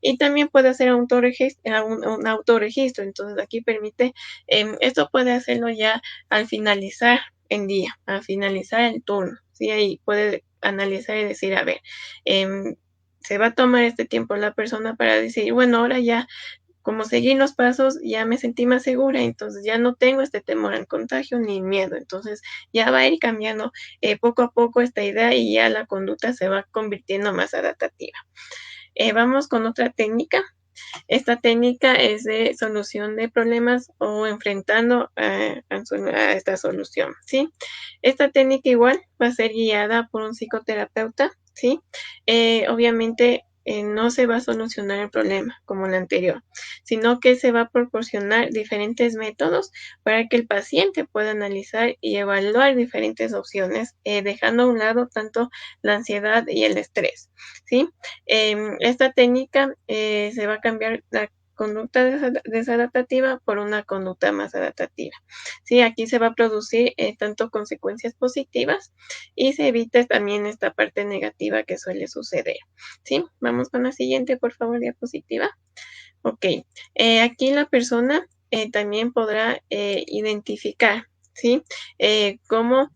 A: Y también puede hacer un autorregistro. Entonces aquí permite, esto puede hacerlo ya al finalizar el día, al finalizar el turno, ¿sí? Ahí puede analizar y decir, a ver, se va a tomar este tiempo la persona para decir, bueno, ahora ya como seguí los pasos, ya me sentí más segura, entonces ya no tengo este temor al contagio ni miedo. Entonces ya va a ir cambiando poco a poco esta idea y ya la conducta se va convirtiendo más adaptativa. Vamos con otra técnica. Esta técnica es de solución de problemas o enfrentando a esta solución, ¿sí? Esta técnica igual va a ser guiada por un psicoterapeuta, ¿sí? Obviamente no se va a solucionar el problema como el anterior, sino que se va a proporcionar diferentes métodos para que el paciente pueda analizar y evaluar diferentes opciones, dejando a un lado tanto la ansiedad y el estrés, ¿sí? Esta técnica se va a cambiar la conducta desadaptativa por una conducta más adaptativa. Sí, aquí se va a producir tanto consecuencias positivas y se evita también esta parte negativa que suele suceder. Sí, vamos con la siguiente, por favor, diapositiva. Ok, aquí la persona también podrá identificar, ¿sí? Cómo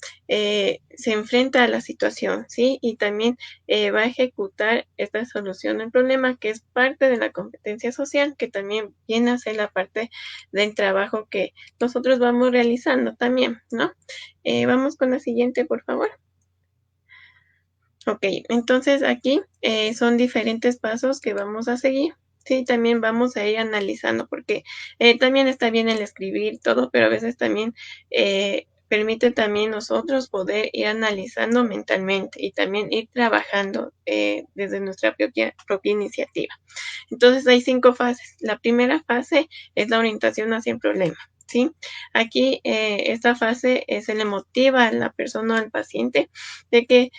A: se enfrenta a la situación, ¿sí? Y también va a ejecutar esta solución del problema, que es parte de la competencia social, que también viene a ser la parte del trabajo que nosotros vamos realizando también, ¿no? Vamos con la siguiente, por favor. Ok, entonces aquí son diferentes pasos que vamos a seguir. Sí, también vamos a ir analizando porque también está bien el escribir todo, pero a veces también permite también nosotros poder ir analizando mentalmente y también ir trabajando desde nuestra propia iniciativa. Entonces hay 5 fases. La primera fase es la orientación hacia el problema, ¿sí? Aquí esta fase se le motiva a la persona o al paciente de que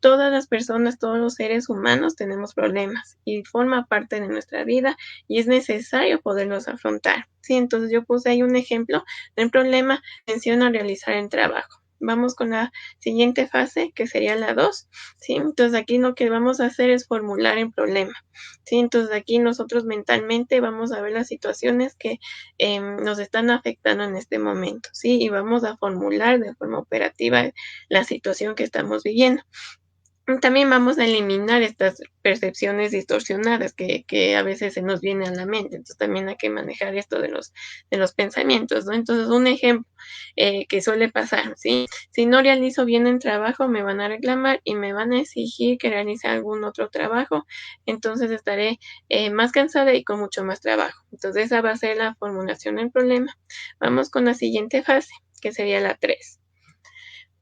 A: todas las personas, todos los seres humanos tenemos problemas y forma parte de nuestra vida y es necesario poderlos afrontar, ¿sí? Entonces yo puse ahí un ejemplo del problema, menciono realizar el trabajo. vamos con la siguiente fase, que sería la 2, ¿sí? Entonces aquí lo que vamos a hacer es formular el problema, ¿sí? Entonces aquí nosotros mentalmente vamos a ver las situaciones que nos están afectando en este momento, ¿sí? Y vamos a formular de forma operativa la situación que estamos viviendo. También vamos a eliminar estas percepciones distorsionadas que a veces se nos viene a la mente. Entonces también hay que manejar esto de los pensamientos, ¿no? Entonces un ejemplo que suele pasar, ¿sí? Si no realizo bien el trabajo, me van a reclamar y me van a exigir que realice algún otro trabajo. Entonces estaré más cansada y con mucho más trabajo. Entonces esa va a ser la formulación del problema. Vamos con la siguiente fase, que sería la 3.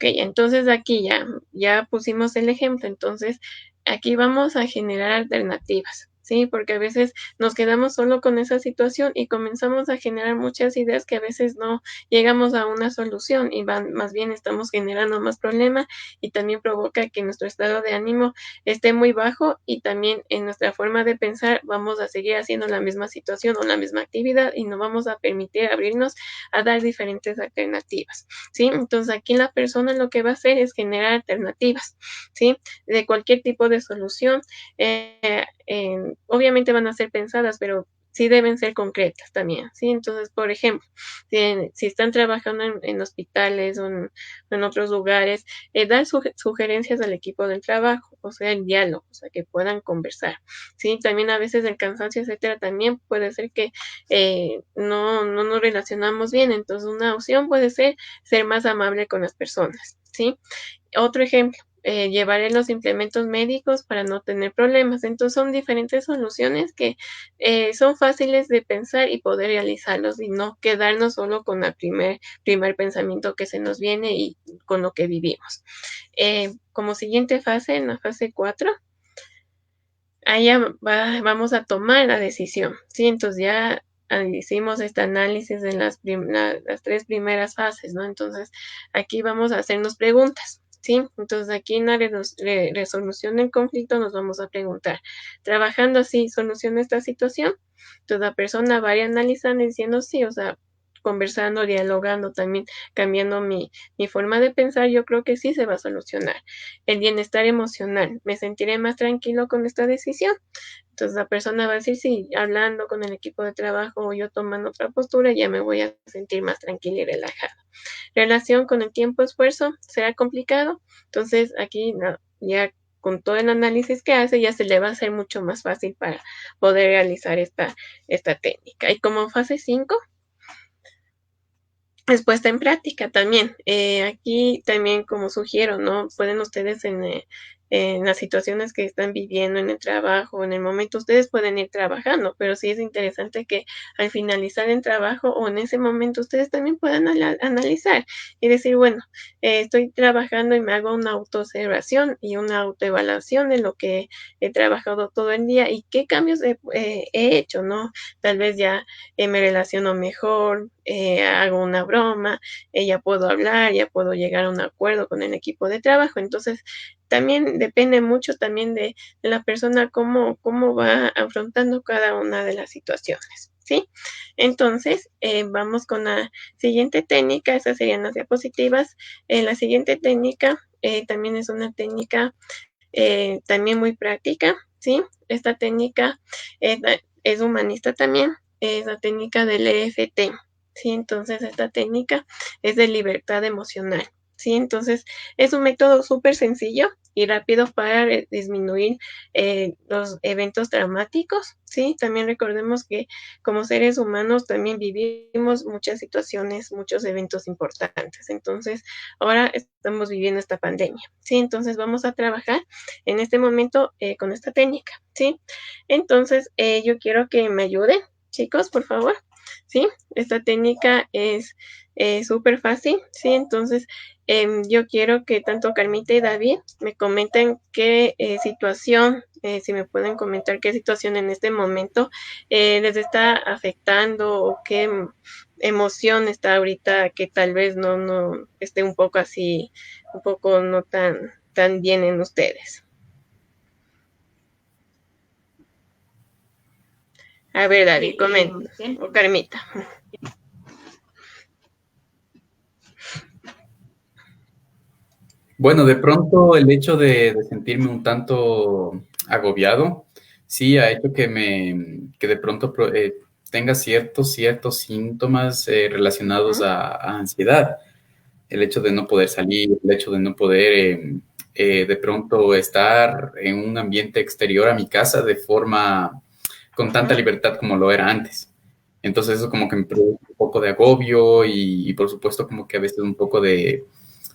A: Ok, entonces aquí ya pusimos el ejemplo, entonces aquí vamos a generar alternativas, ¿sí? Porque a veces nos quedamos solo con esa situación y comenzamos a generar muchas ideas que a veces no llegamos a una solución y más bien estamos generando más problemas y también provoca que nuestro estado de ánimo esté muy bajo y también en nuestra forma de pensar vamos a seguir haciendo la misma situación o la misma actividad y no vamos a permitir abrirnos a dar diferentes alternativas, ¿sí? Entonces aquí la persona lo que va a hacer es generar alternativas, ¿sí? De cualquier tipo de solución. Obviamente van a ser pensadas, pero sí deben ser concretas también, ¿sí? Entonces, por ejemplo, si están trabajando en hospitales o en otros lugares, dar sugerencias al equipo del trabajo, o sea, el diálogo, o sea, que puedan conversar, ¿sí? También a veces el cansancio, etcétera, también puede ser que no nos relacionamos bien, entonces una opción puede ser más amable con las personas, ¿sí? Otro ejemplo, llevaré los implementos médicos para no tener problemas. Entonces son diferentes soluciones que son fáciles de pensar y poder realizarlos y no quedarnos solo con el primer pensamiento que se nos viene y con lo que vivimos. Como siguiente fase, en la fase 4, allá vamos a tomar la decisión, ¿sí? Entonces ya hicimos este análisis en las 3 primeras fases, ¿no? Entonces aquí vamos a hacernos preguntas, ¿sí? Entonces aquí en la resolución del conflicto nos vamos a preguntar, trabajando así, ¿soluciona esta situación? Entonces la persona va a ir analizando y diciendo sí, o sea, conversando, dialogando, también cambiando mi forma de pensar, yo creo que sí se va a solucionar. El bienestar emocional, me sentiré más tranquilo con esta decisión. Entonces la persona va a decir, sí, hablando con el equipo de trabajo o yo tomando otra postura, ya me voy a sentir más tranquila y relajada. Relación con el tiempo-esfuerzo, ¿será complicado? Entonces aquí ya con todo el análisis que hace, ya se le va a hacer mucho más fácil para poder realizar esta técnica. Y como fase 5, es puesta en práctica también. Aquí también, como sugiero, ¿no? Pueden ustedes en las situaciones que están viviendo en el trabajo, en el momento, ustedes pueden ir trabajando, pero sí es interesante que al finalizar el trabajo o en ese momento ustedes también puedan analizar y decir, bueno, estoy trabajando y me hago una autoobservación y una autoevaluación de lo que he trabajado todo el día y qué cambios he hecho, ¿no? Tal vez ya me relaciono mejor, hago una broma, ya puedo hablar, ya puedo llegar a un acuerdo con el equipo de trabajo. Entonces, también depende mucho también de la persona cómo va afrontando cada una de las situaciones, ¿sí? Entonces, vamos con la siguiente técnica, esas serían las diapositivas. La siguiente técnica también es una técnica también muy práctica, ¿sí? Esta técnica es humanista también, es la técnica del EFT, ¿sí? Entonces, esta técnica es de libertad emocional, ¿sí? Entonces, es un método súper sencillo y rápido para disminuir los eventos traumáticos, ¿sí? También recordemos que como seres humanos también vivimos muchas situaciones, muchos eventos importantes. Entonces, ahora estamos viviendo esta pandemia, ¿sí? Entonces, vamos a trabajar en este momento con esta técnica, ¿sí? Entonces, yo quiero que me ayuden, chicos, por favor, ¿sí? Esta técnica es súper fácil, ¿sí? Entonces, yo quiero que tanto Carmita y David me comenten qué situación, si me pueden comentar qué situación en este momento les está afectando o qué emoción está ahorita que tal vez no esté un poco así, un poco no tan bien en ustedes. A ver, David, comenta. O Carmita.
C: Bueno, de pronto el hecho de sentirme un tanto agobiado, sí ha hecho que de pronto tenga ciertos síntomas relacionados
A: Ujú,
C: a ansiedad. El hecho de no poder salir, el hecho de no poder de pronto estar en un ambiente exterior a mi casa de forma con tanta
A: ujú.
C: libertad como lo era antes. Entonces eso como que me produce un poco de agobio y por supuesto como que a veces un poco
A: Ujú.
C: de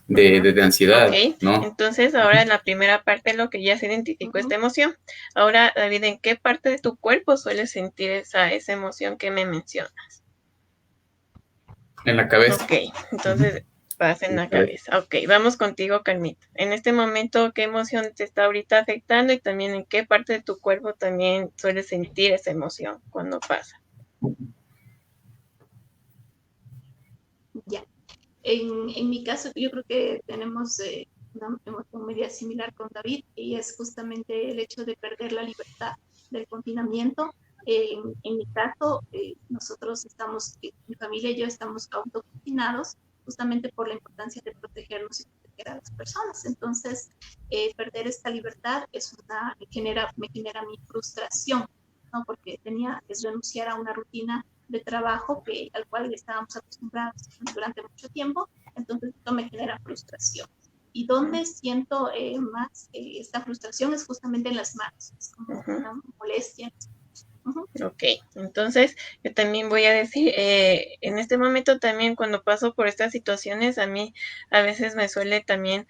A: Ok,
C: ansiedad, ¿no?
A: entonces ahora en la primera parte lo que ya se identificó esta
B: Ujú.
A: emoción. Ahora, David, ¿en qué parte de tu cuerpo sueles sentir esa emoción que me mencionas?
C: En la cabeza.
A: Ok,
C: Ujú,
A: entonces pasa en
C: en la
A: la
C: cabeza.
A: cabeza. Ok, vamos contigo, Carmita. En este momento, ¿qué emoción te está ahorita afectando y también en qué parte de tu cuerpo también sueles sentir esa emoción cuando pasa?
B: Ya. En mi caso, yo creo que tenemos una emoción media similar con David y es justamente el hecho de perder la libertad del confinamiento. En mi caso, nosotros estamos, mi familia y yo estamos autoconfinados justamente por la importancia de protegernos y proteger a las personas. Entonces, perder esta libertad me genera mi frustración, ¿no? Porque tenía que renunciar a una rutina de trabajo al cual estábamos acostumbrados durante mucho tiempo, entonces esto me genera frustración. Y donde siento más esta frustración es justamente en las manos, es como
A: Ujú.
B: una molestia. Uh-huh.
A: Ok, entonces yo también voy a decir, en este momento también cuando paso por estas situaciones, a mí a veces me suele también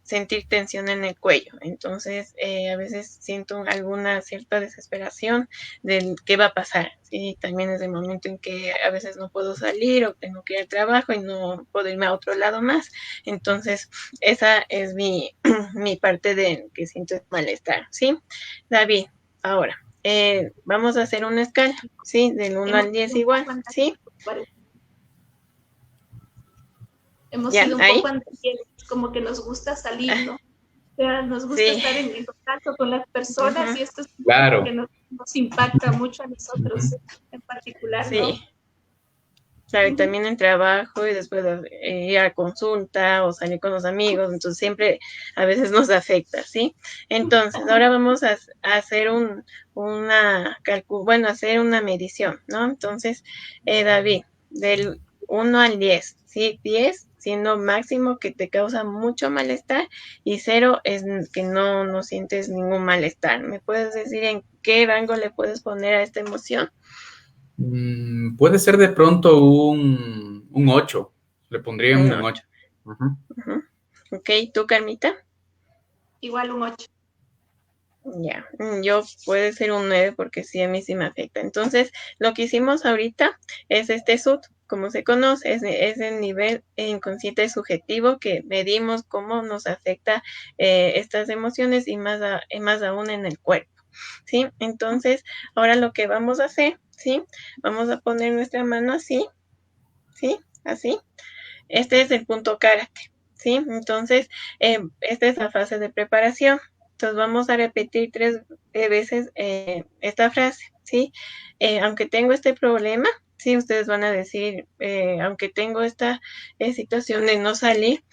A: sentir tensión en el cuello, entonces a veces siento alguna cierta desesperación de qué va a pasar, ¿sí? También es el momento en que a veces no puedo salir o tengo que ir al trabajo y no puedo irme a otro lado más, entonces esa es mi parte de que siento malestar, ¿sí? David, ahora. Vamos a hacer una escala, ¿sí? Del uno
B: Hemos
A: al
B: sido
A: 10
B: un
A: igual,
B: poco
A: ¿sí?
B: anárquicos, hemos
A: ¿Ya?
B: sido un
A: ¿Ahí?
B: poco anárquicos, como que nos gusta salir, ¿no? O sea, nos gusta
A: Sí.
B: estar en contacto con las personas
A: Uh-huh.
B: y esto es algo
C: Claro.
B: que nos impacta mucho a
C: Ujú.
B: nosotros en particular, ¿no?
A: Sí. Claro, y
B: Uh-huh.
A: también en trabajo y después de ir a consulta o salir con los amigos, entonces siempre a veces nos afecta, ¿sí? Entonces, ahora vamos a hacer bueno, hacer una medición, ¿no? Entonces, David, del 1 al 10, ¿sí? 10 siendo máximo que te causa mucho malestar y 0 es que no sientes ningún malestar. ¿Me puedes decir en qué rango le puedes poner a esta emoción?
C: Puede ser de pronto un 8. Le pondría
A: Un
C: un
A: 8.
C: 8. Ujú.
A: Uh-huh. Ok, ¿tú, Carmita?
B: Igual un 8.
A: Ya, yo puede ser un 9 porque sí, a mí sí me afecta. Entonces, lo que hicimos ahorita es este SUT, como se conoce, es el nivel inconsciente subjetivo que medimos cómo nos afecta estas emociones y más aún en el cuerpo, ¿sí? Entonces, ahora lo que vamos a hacer, ¿sí? Vamos a poner nuestra mano así, ¿sí? Así. Este es el punto carácter, ¿sí? Entonces, esta es la fase de preparación. Entonces, vamos a repetir 3 veces esta frase, ¿sí? Aunque tengo este problema, sí, ustedes van a decir, aunque tengo esta situación de no salir,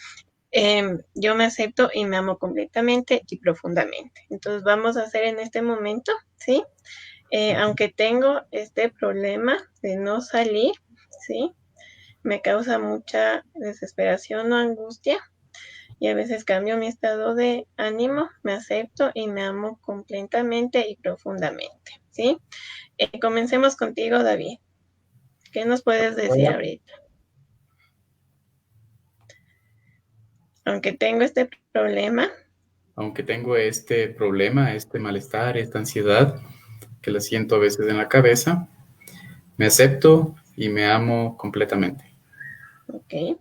A: yo me acepto y me amo completamente y profundamente. Entonces, vamos a hacer en este momento, ¿sí? Aunque tengo este problema de no salir, ¿sí? Me causa mucha desesperación o angustia y a veces cambio mi estado de ánimo, me acepto y me amo completamente y profundamente, ¿sí? Comencemos contigo, David. ¿Qué nos puedes decir ahorita? Aunque tengo este problema,
C: Aunque tengo este problema, este malestar, esta ansiedad que la siento a veces en la cabeza, me acepto y me amo completamente.
A: ok.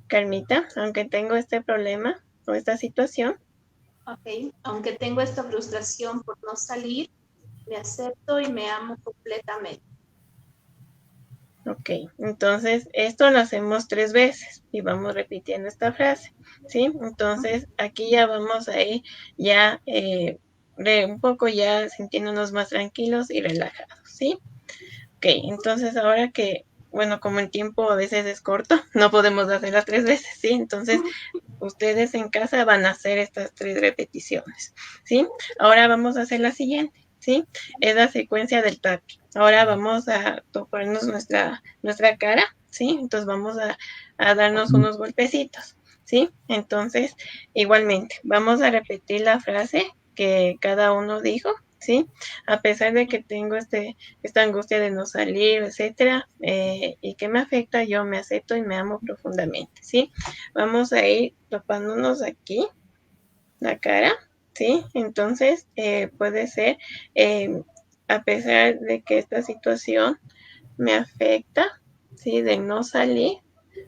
A: Carmita, aunque tengo este problema o esta situación,
B: Ok, aunque tengo esta frustración por no salir, me acepto y me amo completamente.
A: ok. Entonces, esto lo hacemos 3 veces y vamos repitiendo esta frase, ¿sí? Entonces, aquí ya vamos a ir ya un poco ya sintiéndonos más tranquilos y relajados, ¿sí? Ok, entonces ahora que, bueno, como el tiempo a veces es corto, no podemos hacerlas 3 veces, ¿sí? Entonces, ustedes en casa van a hacer estas 3 repeticiones, ¿sí? Ahora vamos a hacer la siguiente, ¿sí? Es la secuencia del tapping. Ahora vamos a tocarnos nuestra cara, ¿sí? Entonces vamos a darnos unos golpecitos, ¿sí? Entonces, igualmente, vamos a repetir la frase que cada uno dijo, ¿sí? A pesar de que tengo esta angustia de no salir, etcétera, y que me afecta, yo me acepto y me amo profundamente, ¿sí? Vamos a ir topándonos aquí la cara, ¿sí? Entonces, puede ser, a pesar de que esta situación me afecta, ¿sí? De no salir,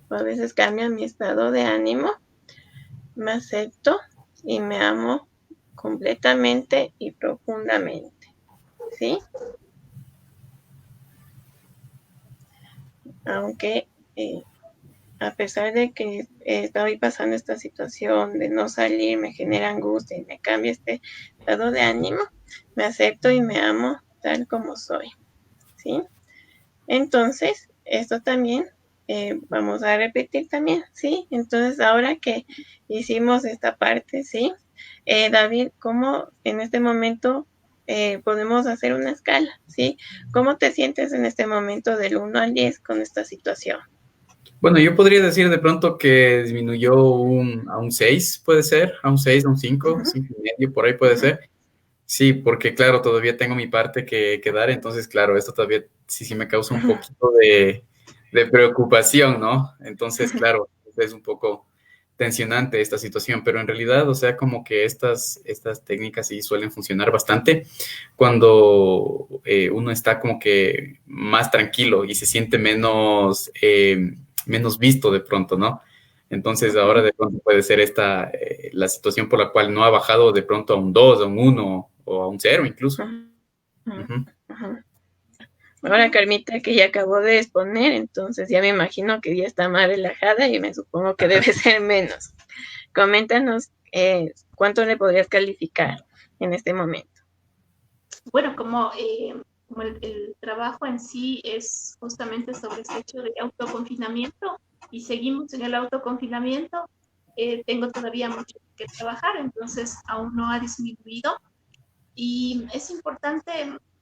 A: o a veces cambia mi estado de ánimo, me acepto y me amo completamente y profundamente, ¿sí? Aunque a pesar de que estoy pasando esta situación de no salir, me genera angustia y me cambia este estado de ánimo, me acepto y me amo tal como soy, ¿sí? Entonces, esto también vamos a repetir también, ¿sí? Entonces, ahora que hicimos esta parte, ¿sí? David, ¿cómo en este momento podemos hacer una escala, ¿sí? ¿Cómo te sientes en este momento del 1 al 10 con esta situación?
C: Bueno, yo podría decir de pronto que disminuyó a un 6, puede ser, a un 6, a un 5, 5.5, por ahí puede ser. Sí, porque claro, todavía tengo mi parte que dar, entonces claro, esto todavía sí me causa un poquito de preocupación, ¿no? Entonces, claro, es un poco tensionante esta situación, pero en realidad, o sea, como que estas técnicas sí suelen funcionar bastante cuando uno está como que más tranquilo y se siente menos visto de pronto, ¿no? Entonces ahora de pronto puede ser esta la situación por la cual no ha bajado de pronto a un 2, a un 1 o a un 0 incluso.
A: Uh-huh. Uh-huh. Ahora Carmita que ya acabó de exponer, entonces ya me imagino que ya está más relajada y me supongo que debe ser menos. Coméntanos cuánto le podrías calificar en este momento.
B: Bueno, como el trabajo en sí es justamente sobre este hecho de autoconfinamiento y seguimos en el autoconfinamiento, tengo todavía mucho que trabajar, entonces aún no ha disminuido. Y es importante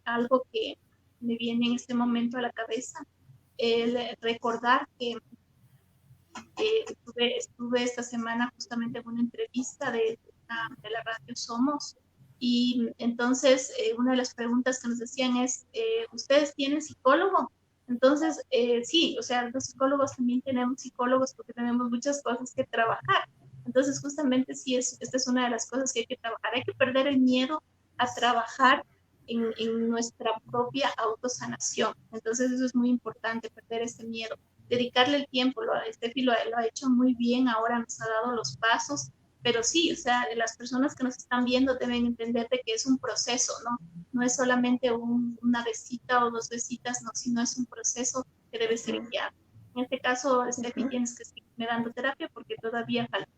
B: algo que me viene en este momento a la cabeza, el recordar que estuve esta semana justamente en una entrevista de la radio Somos, y entonces una de las preguntas que nos decían es, ¿ustedes tienen psicólogo? Entonces, sí, o sea, los psicólogos también tenemos psicólogos porque tenemos muchas cosas que trabajar. Entonces, justamente sí, esta es una de las cosas que hay que trabajar. Hay que perder el miedo a trabajar en nuestra propia autosanación. Entonces, eso es muy importante, perder este miedo, dedicarle el tiempo. Steffi lo ha hecho muy bien, ahora nos ha dado los pasos, pero sí, o sea, las personas que nos están viendo deben entender de que es un proceso, ¿no? No es solamente una besita o 2 besitas, no, sino es un proceso que debe ser guiado. En este caso, Steffi, tienes que seguirme dando terapia porque todavía falta.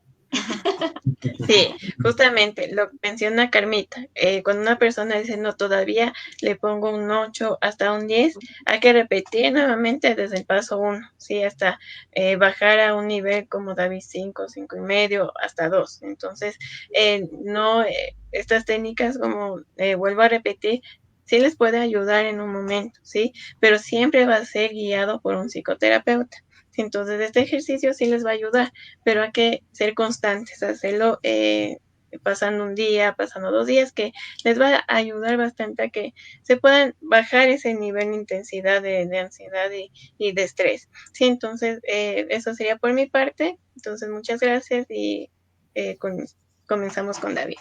A: Sí, justamente lo que menciona Carmita, cuando una persona dice no, todavía le pongo un 8 hasta un 10, hay que repetir nuevamente desde el paso 1, ¿sí? Hasta bajar a un nivel como David 5, 5 y medio, hasta 2. Entonces, no, estas técnicas, como vuelvo a repetir, sí les puede ayudar en un momento, ¿sí? Pero siempre va a ser guiado por un psicoterapeuta. Entonces, este ejercicio sí les va a ayudar, pero hay que ser constantes, hacerlo pasando un día, pasando 2 días, que les va a ayudar bastante a que se puedan bajar ese nivel de intensidad de ansiedad y de estrés. Sí, entonces, eso sería por mi parte. Entonces, muchas gracias y comenzamos con David.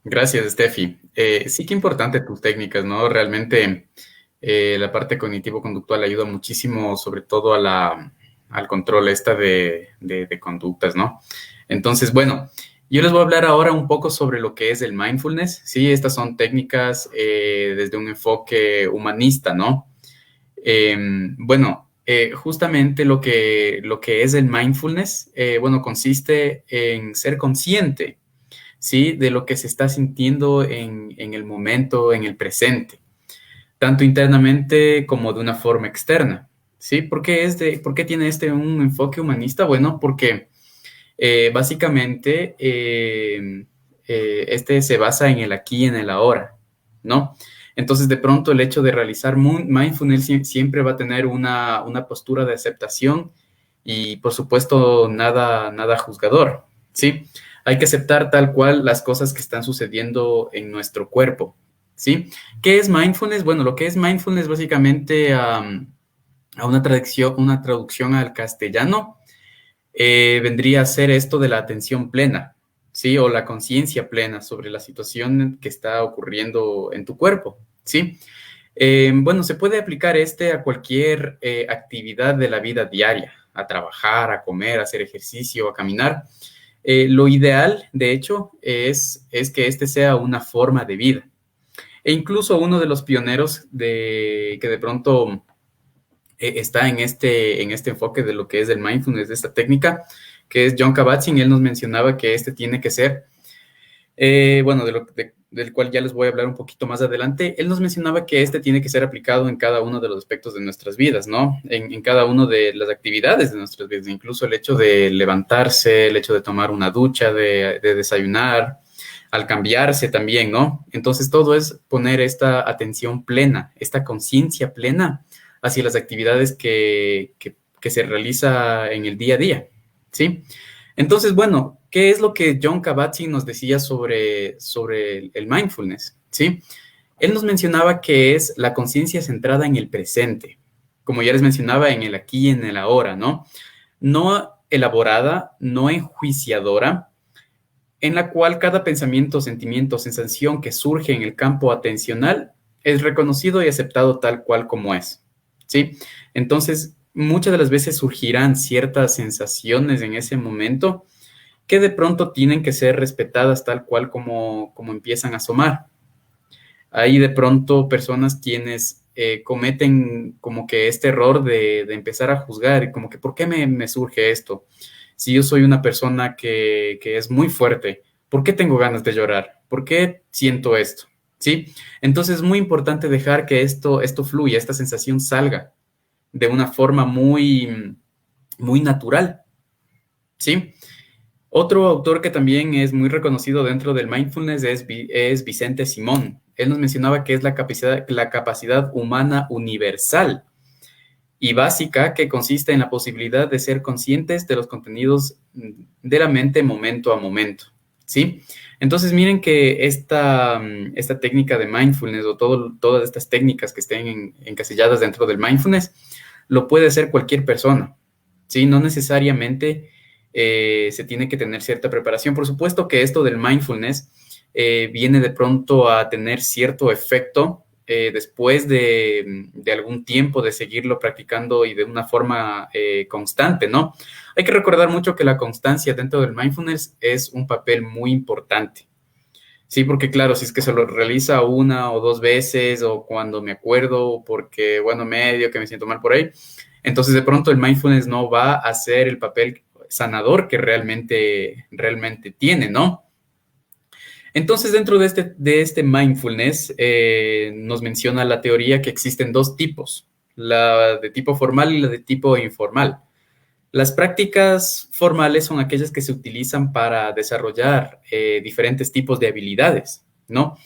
C: Gracias, Steffi. Sí que importante tus técnicas, ¿no? Realmente la parte cognitivo-conductual ayuda muchísimo, sobre todo al control de conductas, ¿no? Entonces, bueno, yo les voy a hablar ahora un poco sobre lo que es el mindfulness. Sí, estas son técnicas desde un enfoque humanista, ¿no? Bueno, justamente lo que es el mindfulness, bueno, consiste en ser consciente, ¿sí? De lo que se está sintiendo en el momento, en el presente, tanto internamente como de una forma externa, ¿sí? ¿Por qué tiene un enfoque humanista? Bueno, porque Básicamente, este se basa en el aquí y en el ahora, ¿no? Entonces, de pronto, el hecho de realizar mindfulness siempre va a tener una postura de aceptación y, por supuesto, nada juzgador, ¿sí? Hay que aceptar tal cual las cosas que están sucediendo en nuestro cuerpo, ¿sí? ¿Qué es mindfulness? Bueno, lo que es mindfulness básicamente a una traducción al castellano vendría a ser esto de la atención plena, ¿sí? O la conciencia plena sobre la situación que está ocurriendo en tu cuerpo, ¿sí? Bueno, se puede aplicar a cualquier actividad de la vida diaria, a trabajar, a comer, a hacer ejercicio, a caminar. Lo ideal, de hecho, es que este sea una forma de vida. E incluso uno de los pioneros que de pronto está en este enfoque de lo que es el mindfulness, de esta técnica, que es John Kabat-Zinn. Él nos mencionaba que este tiene que ser, bueno, del cual ya les voy a hablar un poquito más adelante. Él nos mencionaba que este tiene que ser aplicado en cada uno de los aspectos de nuestras vidas, ¿no? En cada una de las actividades de nuestras vidas, incluso el hecho de levantarse, el hecho de tomar una ducha, de desayunar, al cambiarse también, ¿no? Entonces todo es poner esta atención plena, esta conciencia plena hacia las actividades que se realiza en el día a día, ¿sí? Entonces, bueno, ¿qué es lo que John Kabat-Zinn nos decía sobre el mindfulness? ¿Sí? Él nos mencionaba que es la conciencia centrada en el presente, como ya les mencionaba, en el aquí y en el ahora, ¿no? No elaborada, no enjuiciadora, en la cual cada pensamiento, sentimiento, sensación que surge en el campo atencional es reconocido y aceptado tal cual como es, ¿sí? Entonces, muchas de las veces surgirán ciertas sensaciones en ese momento que de pronto tienen que ser respetadas tal cual como empiezan a asomar. Hay de pronto personas quienes cometen como que este error de empezar a juzgar, y como que, ¿por qué me surge esto? Si yo soy una persona que es muy fuerte, ¿por qué tengo ganas de llorar? ¿Por qué siento esto? ¿Sí? Entonces es muy importante dejar que esto fluya, esta sensación salga de una forma muy natural, ¿sí? Otro autor que también es muy reconocido dentro del mindfulness es Vicente Simón. Él nos mencionaba que es la capacidad humana universal y básica que consiste en la posibilidad de ser conscientes de los contenidos de la mente momento a momento, ¿sí? Entonces miren que esta técnica de mindfulness o todas estas técnicas que estén encasilladas dentro del mindfulness, lo puede hacer cualquier persona, ¿sí? No necesariamente se tiene que tener cierta preparación. Por supuesto que esto del mindfulness viene de pronto a tener cierto efecto después de algún tiempo de seguirlo practicando y de una forma constante, ¿no? Hay que recordar mucho que la constancia dentro del mindfulness es un papel muy importante. Sí, porque claro, si es que se lo realiza una o dos veces o cuando me acuerdo porque, bueno, medio que me siento mal por ahí, entonces de pronto el mindfulness no va a hacer el papel sanador que realmente tiene, ¿no? Entonces, dentro de este mindfulness, nos menciona la teoría que existen dos tipos, la de tipo formal y la de tipo informal. Las prácticas formales son aquellas que se utilizan para desarrollar diferentes tipos de habilidades, ¿no?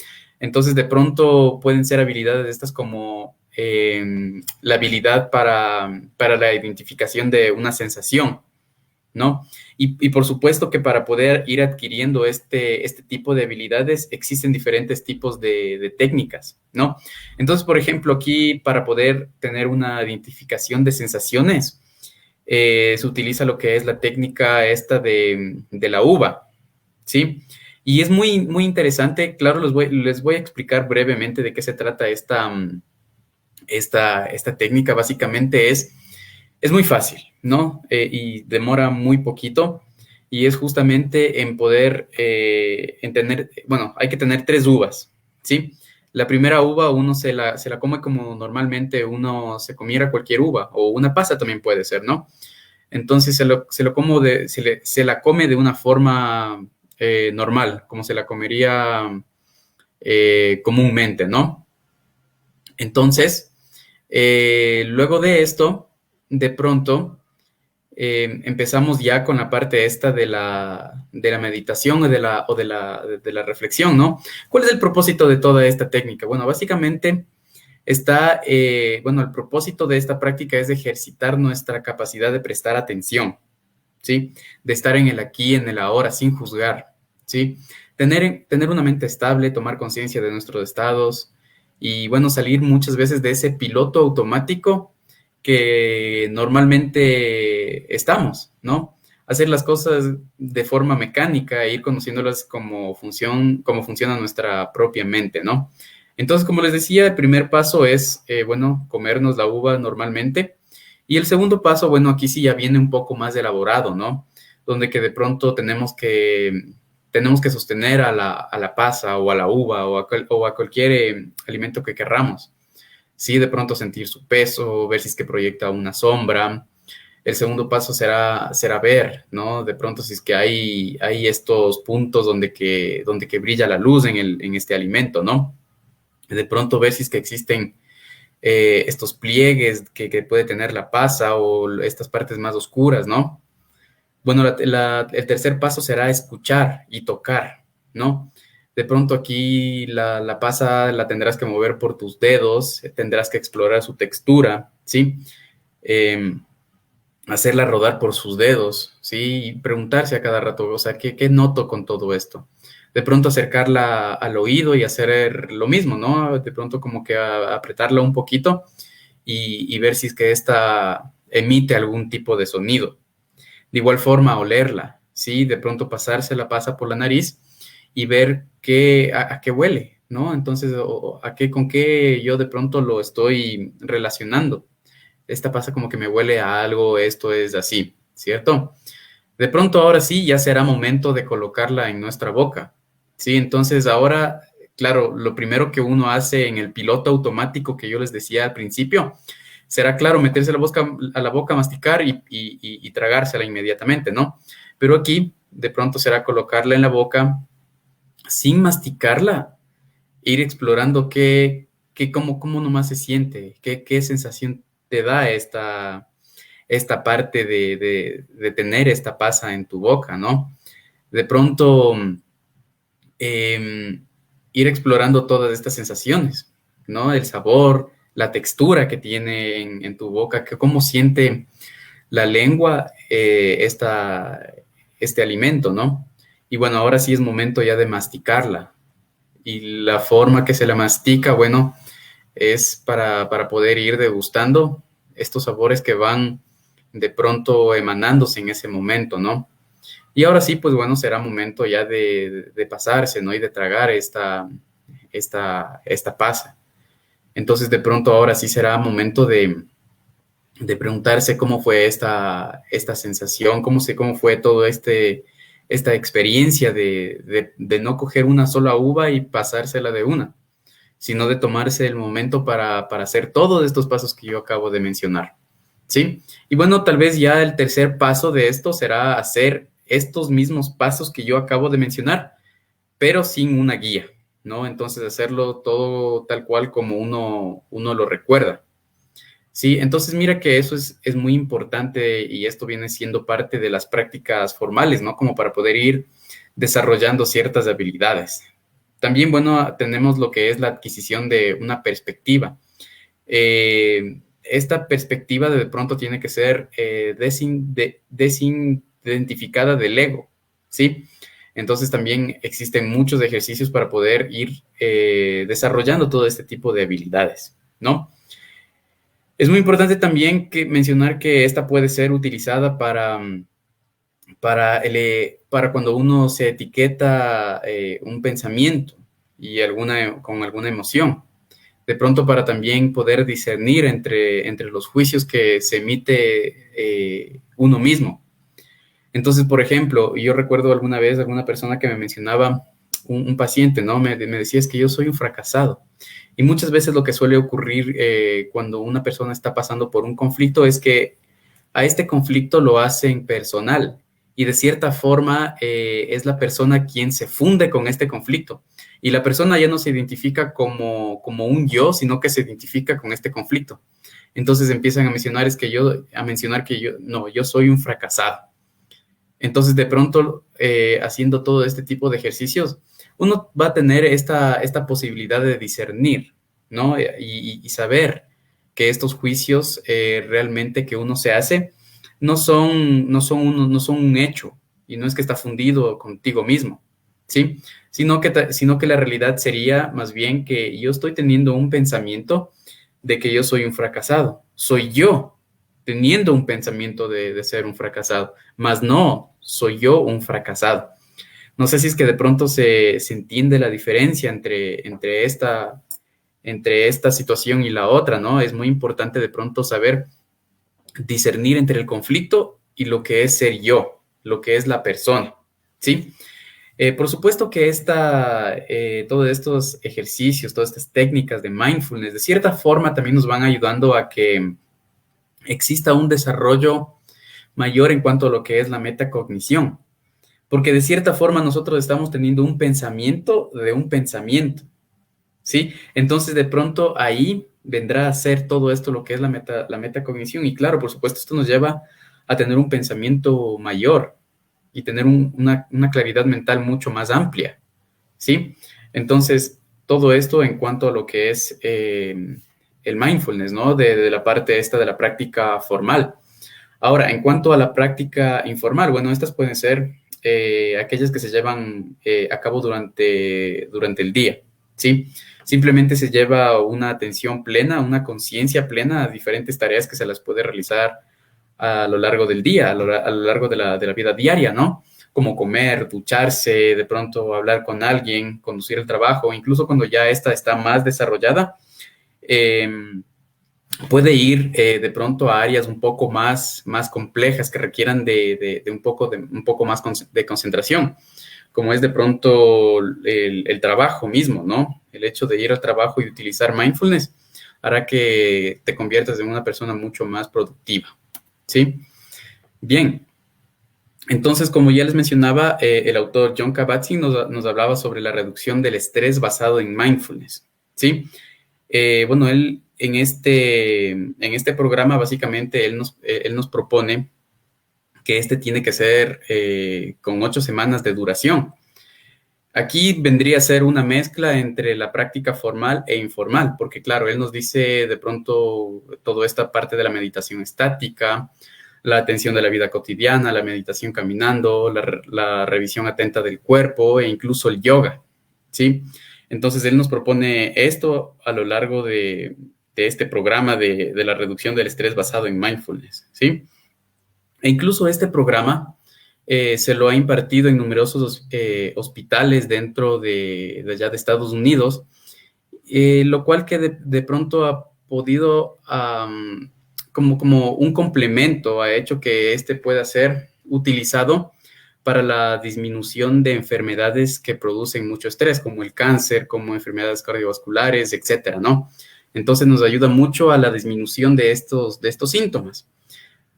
C: Entonces, de pronto pueden ser habilidades estas como la habilidad para la identificación de una sensación, ¿no? Y por supuesto que para poder ir adquiriendo este tipo de habilidades existen diferentes tipos de técnicas, ¿no? Entonces, por ejemplo, aquí para poder tener una identificación de sensaciones, se utiliza lo que es la técnica esta de la uva, ¿sí? Y es muy interesante, claro, les voy a explicar brevemente de qué se trata esta técnica. Básicamente es muy fácil, ¿no? Y demora muy poquito y es justamente en poder entender, bueno, hay que tener 3 uvas, ¿sí? La primera uva uno se la come como normalmente uno se comiera cualquier uva o una pasa también puede ser, ¿no? Entonces se la come de una forma normal, como se la comería comúnmente, ¿no? Entonces, luego de esto, de pronto, empezamos ya con la parte esta de la meditación o de la reflexión, ¿no? ¿Cuál es el propósito de toda esta técnica? Bueno, básicamente está, bueno, el propósito de esta práctica es ejercitar nuestra capacidad de prestar atención, ¿sí? De estar en el aquí, en el ahora, sin juzgar, ¿sí? Tener una mente estable, tomar conciencia de nuestros estados y, bueno, salir muchas veces de ese piloto automático que normalmente estamos, ¿no? Hacer las cosas de forma mecánica e ir conociéndolas como funciona nuestra propia mente, ¿no? Entonces, como les decía, el primer paso es, bueno, comernos la uva normalmente. Y el segundo paso, bueno, aquí sí ya viene un poco más elaborado, ¿no? Donde que de pronto tenemos que sostener a la pasa o a la uva o a cualquier alimento que querramos. Sí, de pronto sentir su peso, ver si es que proyecta una sombra. El segundo paso será ver, ¿no? De pronto si es que hay estos puntos donde que brilla la luz en este alimento, ¿no? De pronto ver si es que existen estos pliegues que puede tener la pasa o estas partes más oscuras, ¿no? Bueno, el tercer paso será escuchar y tocar, ¿no? De pronto aquí la pasa la tendrás que mover por tus dedos, tendrás que explorar su textura, ¿sí? Hacerla rodar por sus dedos, ¿sí? Y preguntarse a cada rato, o sea, ¿qué noto con todo esto? De pronto acercarla al oído y hacer lo mismo, ¿no? De pronto como que apretarla un poquito y ver si es que esta emite algún tipo de sonido. De igual forma, olerla, ¿sí? De pronto pasársela pasa por la nariz y ver a qué huele, ¿no? Entonces, con qué yo de pronto lo estoy relacionando. Esta pasa como que me huele a algo, esto es así, ¿cierto? De pronto ahora sí ya será momento de colocarla en nuestra boca, ¿sí? Entonces ahora, claro, lo primero que uno hace en el piloto automático que yo les decía al principio, será, claro, meterse a la boca, masticar y tragársela inmediatamente, ¿no? Pero aquí, de pronto será colocarla en la boca sin masticarla, ir explorando cómo nomás se siente, qué sensación te da esta parte de tener esta pasa en tu boca, ¿no? De pronto, ir explorando todas estas sensaciones, ¿no? El sabor, la textura que tiene en tu boca, cómo siente la lengua este alimento, ¿no? Y bueno, ahora sí es momento ya de masticarla. Y la forma que se la mastica, bueno, es para poder ir degustando estos sabores que van de pronto emanándose en ese momento, ¿no? Y ahora sí, pues bueno, será momento ya de pasarse, ¿no? Y de tragar esta pasa. Entonces, de pronto ahora sí será momento de preguntarse cómo fue esta sensación, cómo fue todo esta experiencia de no coger una sola uva y pasársela de una, sino de tomarse el momento para hacer todos estos pasos que yo acabo de mencionar, ¿sí? Y bueno, tal vez ya el tercer paso de esto será hacer estos mismos pasos que yo acabo de mencionar, pero sin una guía, ¿no? Entonces hacerlo todo tal cual como uno lo recuerda. Sí, entonces mira que eso es muy importante y esto viene siendo parte de las prácticas formales, ¿no? Como para poder ir desarrollando ciertas habilidades. También, bueno, tenemos lo que es la adquisición de una perspectiva. Esta perspectiva de pronto tiene que ser desidentificada del ego, ¿sí? Entonces también existen muchos ejercicios para poder ir desarrollando todo este tipo de habilidades, ¿no? Es muy importante también mencionar que esta puede ser utilizada para cuando uno se etiqueta un pensamiento y con alguna emoción. De pronto para también poder discernir entre los juicios que se emite uno mismo. Entonces, por ejemplo, yo recuerdo alguna vez alguna persona que me mencionaba, un paciente, ¿no? Me decía, es que yo soy un fracasado. Y muchas veces lo que suele ocurrir cuando una persona está pasando por un conflicto es que a este conflicto lo hacen personal y de cierta forma es la persona quien se funde con este conflicto. Y la persona ya no se identifica como un yo, sino que se identifica con este conflicto. Entonces empiezan a mencionar no, yo soy un fracasado. Entonces, de pronto, haciendo todo este tipo de ejercicios, uno va a tener esta posibilidad de discernir, ¿no? Y saber que estos juicios realmente que uno se hace no son un hecho, y no es que está fundido contigo mismo, ¿sí? Sino que la realidad sería más bien que yo estoy teniendo un pensamiento de que yo soy un fracasado. Soy yo teniendo un pensamiento de ser un fracasado, más no soy yo un fracasado. No sé si es que de pronto se entiende la diferencia entre esta situación y la otra, ¿no? Es muy importante de pronto saber discernir entre el conflicto y lo que es ser yo, lo que es la persona, ¿sí? Por supuesto que todos estos ejercicios, todas estas técnicas de mindfulness, de cierta forma también nos van ayudando a que exista un desarrollo mayor en cuanto a lo que es la metacognición, porque de cierta forma nosotros estamos teniendo un pensamiento de un pensamiento, ¿sí? Entonces de pronto ahí vendrá a ser todo esto lo que es la metacognición, y claro, por supuesto, esto nos lleva a tener un pensamiento mayor y tener una claridad mental mucho más amplia, ¿sí? Entonces, todo esto en cuanto a lo que es el mindfulness, ¿no? De la parte esta de la práctica formal. Ahora, en cuanto a la práctica informal, bueno, estas pueden ser aquellas que se llevan a cabo durante el día, ¿sí? Simplemente se lleva una atención plena, una conciencia plena a diferentes tareas que se las puede realizar a lo largo del día, a lo largo de la vida diaria, ¿no? Como comer, ducharse, de pronto hablar con alguien, conducir el trabajo, incluso cuando ya esta está más desarrollada, eh, puede ir de pronto a áreas un poco más complejas que requieran de un poco más de concentración, como es de pronto el trabajo mismo, ¿no? El hecho de ir al trabajo y utilizar mindfulness hará que te conviertas en una persona mucho más productiva, ¿sí? Bien, entonces, como ya les mencionaba, el autor John Kabat-Zinn nos hablaba sobre la reducción del estrés basado en mindfulness, ¿sí? Bueno, él en este programa, básicamente, él nos propone que este tiene que ser con 8 semanas de duración. Aquí vendría a ser una mezcla entre la práctica formal e informal, porque claro, él nos dice de pronto toda esta parte de la meditación estática, la atención de la vida cotidiana, la meditación caminando, la revisión atenta del cuerpo e incluso el yoga, ¿sí? Entonces, él nos propone esto a lo largo de este programa de la reducción del estrés basado en mindfulness, ¿sí? E incluso este programa se lo ha impartido en numerosos hospitales dentro de allá de Estados Unidos, lo cual que de pronto ha podido, como un complemento, ha hecho que este pueda ser utilizado para la disminución de enfermedades que producen mucho estrés, como el cáncer, como enfermedades cardiovasculares, etcétera, ¿no? Entonces nos ayuda mucho a la disminución de estos síntomas.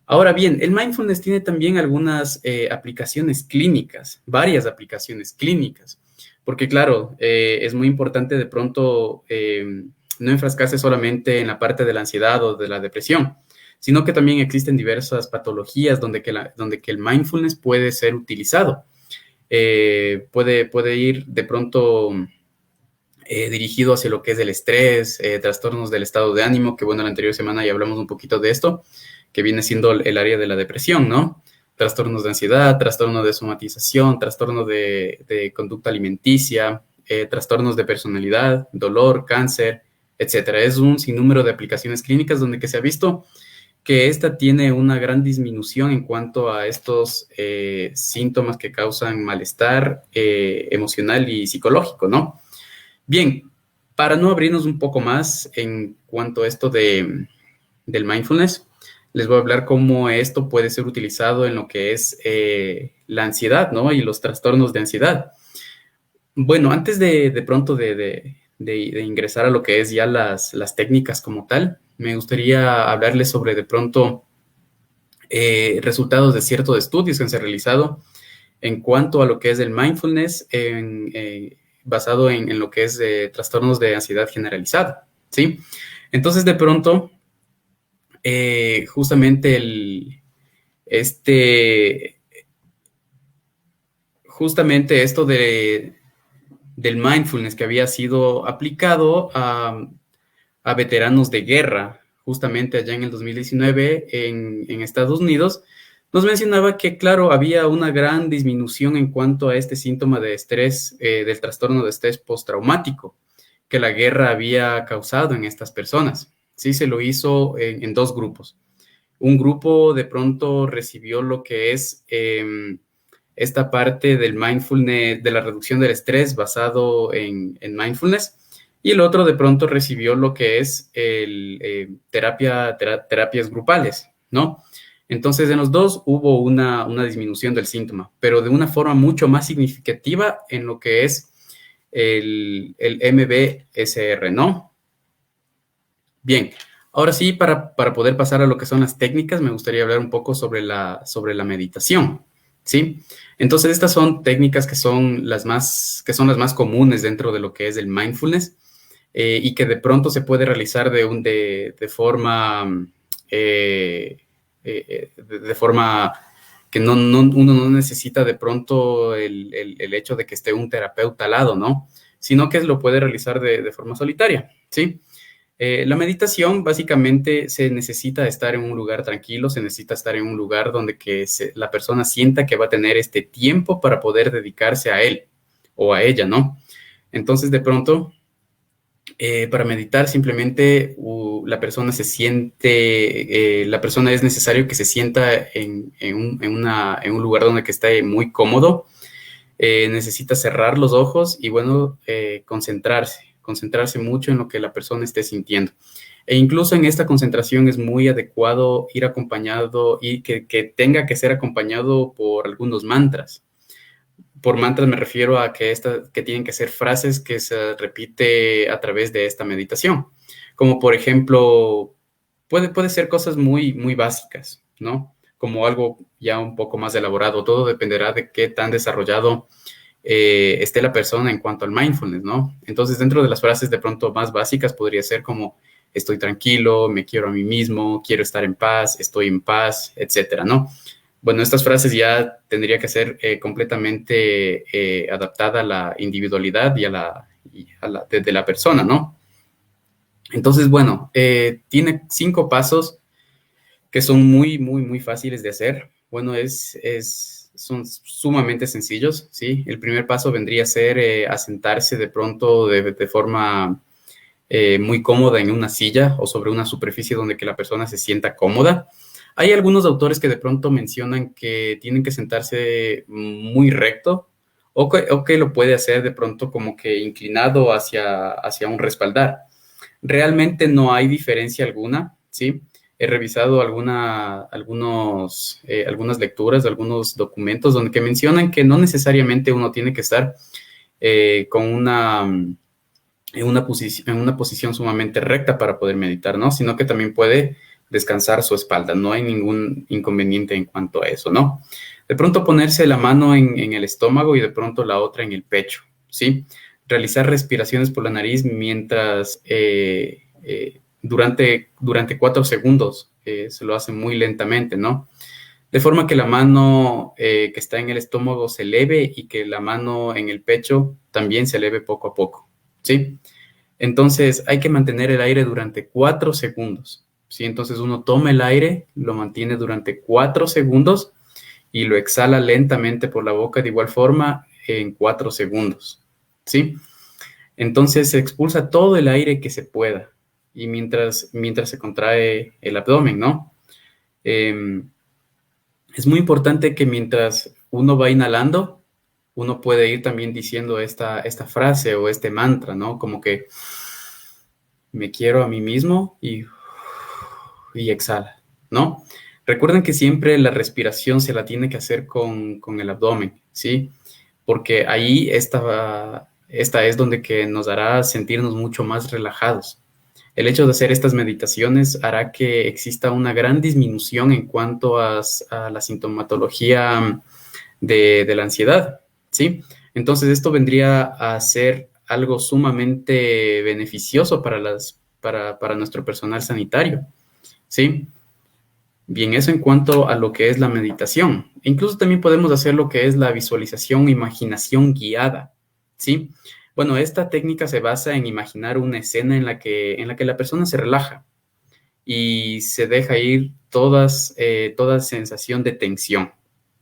C: Ahora bien, el mindfulness tiene también algunas aplicaciones clínicas, varias aplicaciones clínicas, porque claro, es muy importante de pronto no enfrascarse solamente en la parte de la ansiedad o de la depresión, sino que también existen diversas patologías donde que el mindfulness puede ser utilizado. Puede ir de pronto dirigido hacia lo que es el estrés, trastornos del estado de ánimo, que bueno, la anterior semana ya hablamos un poquito de esto, que viene siendo el área de la depresión, ¿no? Trastornos de ansiedad, trastornos de somatización, trastornos de conducta alimenticia, trastornos de personalidad, dolor, cáncer, etcétera. Es un sinnúmero de aplicaciones clínicas donde que se ha visto que esta tiene una gran disminución en cuanto a estos síntomas que causan malestar emocional y psicológico, ¿no? Bien, para no abrirnos un poco más en cuanto a esto del mindfulness, les voy a hablar cómo esto puede ser utilizado en lo que es la ansiedad, ¿no? Y los trastornos de ansiedad. Bueno, antes de pronto de ingresar a lo que es ya las técnicas como tal, me gustaría hablarles sobre de pronto resultados de ciertos estudios que se han realizado en cuanto a lo que es el mindfulness basado en lo que es trastornos de ansiedad generalizada, ¿sí? Entonces, de pronto, justamente este, justamente esto del mindfulness que había sido aplicado a veteranos de guerra, justamente allá en el 2019 en Estados Unidos, nos mencionaba que, claro, había una gran disminución en cuanto a este síntoma de estrés, del trastorno de estrés postraumático que la guerra había causado en estas personas. Sí, se lo hizo en dos grupos. Un grupo de pronto recibió lo que es esta parte del mindfulness, de la reducción del estrés basado en mindfulness, y el otro de pronto recibió lo que es terapias grupales, ¿no? Entonces, en los dos hubo una disminución del síntoma, pero de una forma mucho más significativa en lo que es el MBSR, ¿no? Bien, ahora sí, para poder pasar a lo que son las técnicas, me gustaría hablar un poco sobre la meditación, ¿sí? Entonces, estas son técnicas que son las más comunes dentro de lo que es el mindfulness, y que de pronto se puede realizar de forma, de forma que uno no necesita de pronto el hecho de que esté un terapeuta al lado, ¿no? Sino que lo puede realizar de forma solitaria, ¿sí? La meditación básicamente se necesita estar en un lugar tranquilo, se necesita estar en un lugar donde la persona sienta que va a tener este tiempo para poder dedicarse a él o a ella, ¿no? Entonces, de pronto, para meditar simplemente la persona es necesario que se sienta en un lugar donde que esté muy cómodo. Necesita cerrar los ojos y, bueno, concentrarse mucho en lo que la persona esté sintiendo. E incluso en esta concentración es muy adecuado ir acompañado y que tenga que ser acompañado por algunos mantras. Por mantras me refiero a que tienen que ser frases que se repite a través de esta meditación. Como por ejemplo, puede ser cosas muy, muy básicas, ¿no? Como algo ya un poco más elaborado. Todo dependerá de qué tan desarrollado esté la persona en cuanto al mindfulness, ¿no? Entonces, dentro de las frases de pronto más básicas podría ser como estoy tranquilo, me quiero a mí mismo, quiero estar en paz, estoy en paz, etcétera, ¿no? Bueno, estas frases ya tendría que ser completamente adaptada a la individualidad de la persona, ¿no? Entonces, bueno, tiene 5 pasos que son muy, muy, muy fáciles de hacer. Bueno, son sumamente sencillos, ¿sí? El primer paso vendría a ser asentarse de pronto de forma muy cómoda en una silla o sobre una superficie donde que la persona se sienta cómoda. Hay algunos autores que de pronto mencionan que tienen que sentarse muy recto o que lo puede hacer de pronto como que inclinado hacia un respaldar. Realmente no hay diferencia alguna, ¿sí? He revisado algunas lecturas, algunos documentos donde que mencionan que no necesariamente uno tiene que estar en una posición sumamente recta para poder meditar, ¿no? Sino que también puede descansar su espalda. No hay ningún inconveniente en cuanto a eso, ¿no? De pronto ponerse la mano en el estómago y de pronto la otra en el pecho, ¿sí? Realizar respiraciones por la nariz durante 4 segundos. Se lo hace muy lentamente, ¿no? De forma que la mano que está en el estómago se eleve y que la mano en el pecho también se eleve poco a poco, ¿sí? Entonces hay que mantener el aire durante 4 segundos, ¿sí? Entonces uno toma el aire, lo mantiene durante 4 segundos y lo exhala lentamente por la boca de igual forma en 4 segundos, ¿sí? Entonces se expulsa todo el aire que se pueda y mientras se contrae el abdomen, ¿no? Es muy importante que mientras uno va inhalando, uno puede ir también diciendo esta frase o este mantra, ¿no? Como que me quiero a mí mismo y exhala, ¿no? Recuerden que siempre la respiración se la tiene que hacer con el abdomen, ¿sí? Porque ahí esta es donde que nos hará sentirnos mucho más relajados. El hecho de hacer estas meditaciones hará que exista una gran disminución en cuanto a la sintomatología de la ansiedad, ¿sí? Entonces esto vendría a ser algo sumamente beneficioso para nuestro personal sanitario, ¿sí? Bien, eso en cuanto a lo que es la meditación. Incluso también podemos hacer lo que es la visualización, imaginación guiada, ¿sí? Bueno, esta técnica se basa en imaginar una escena en la que la persona se relaja y se deja ir toda sensación de tensión,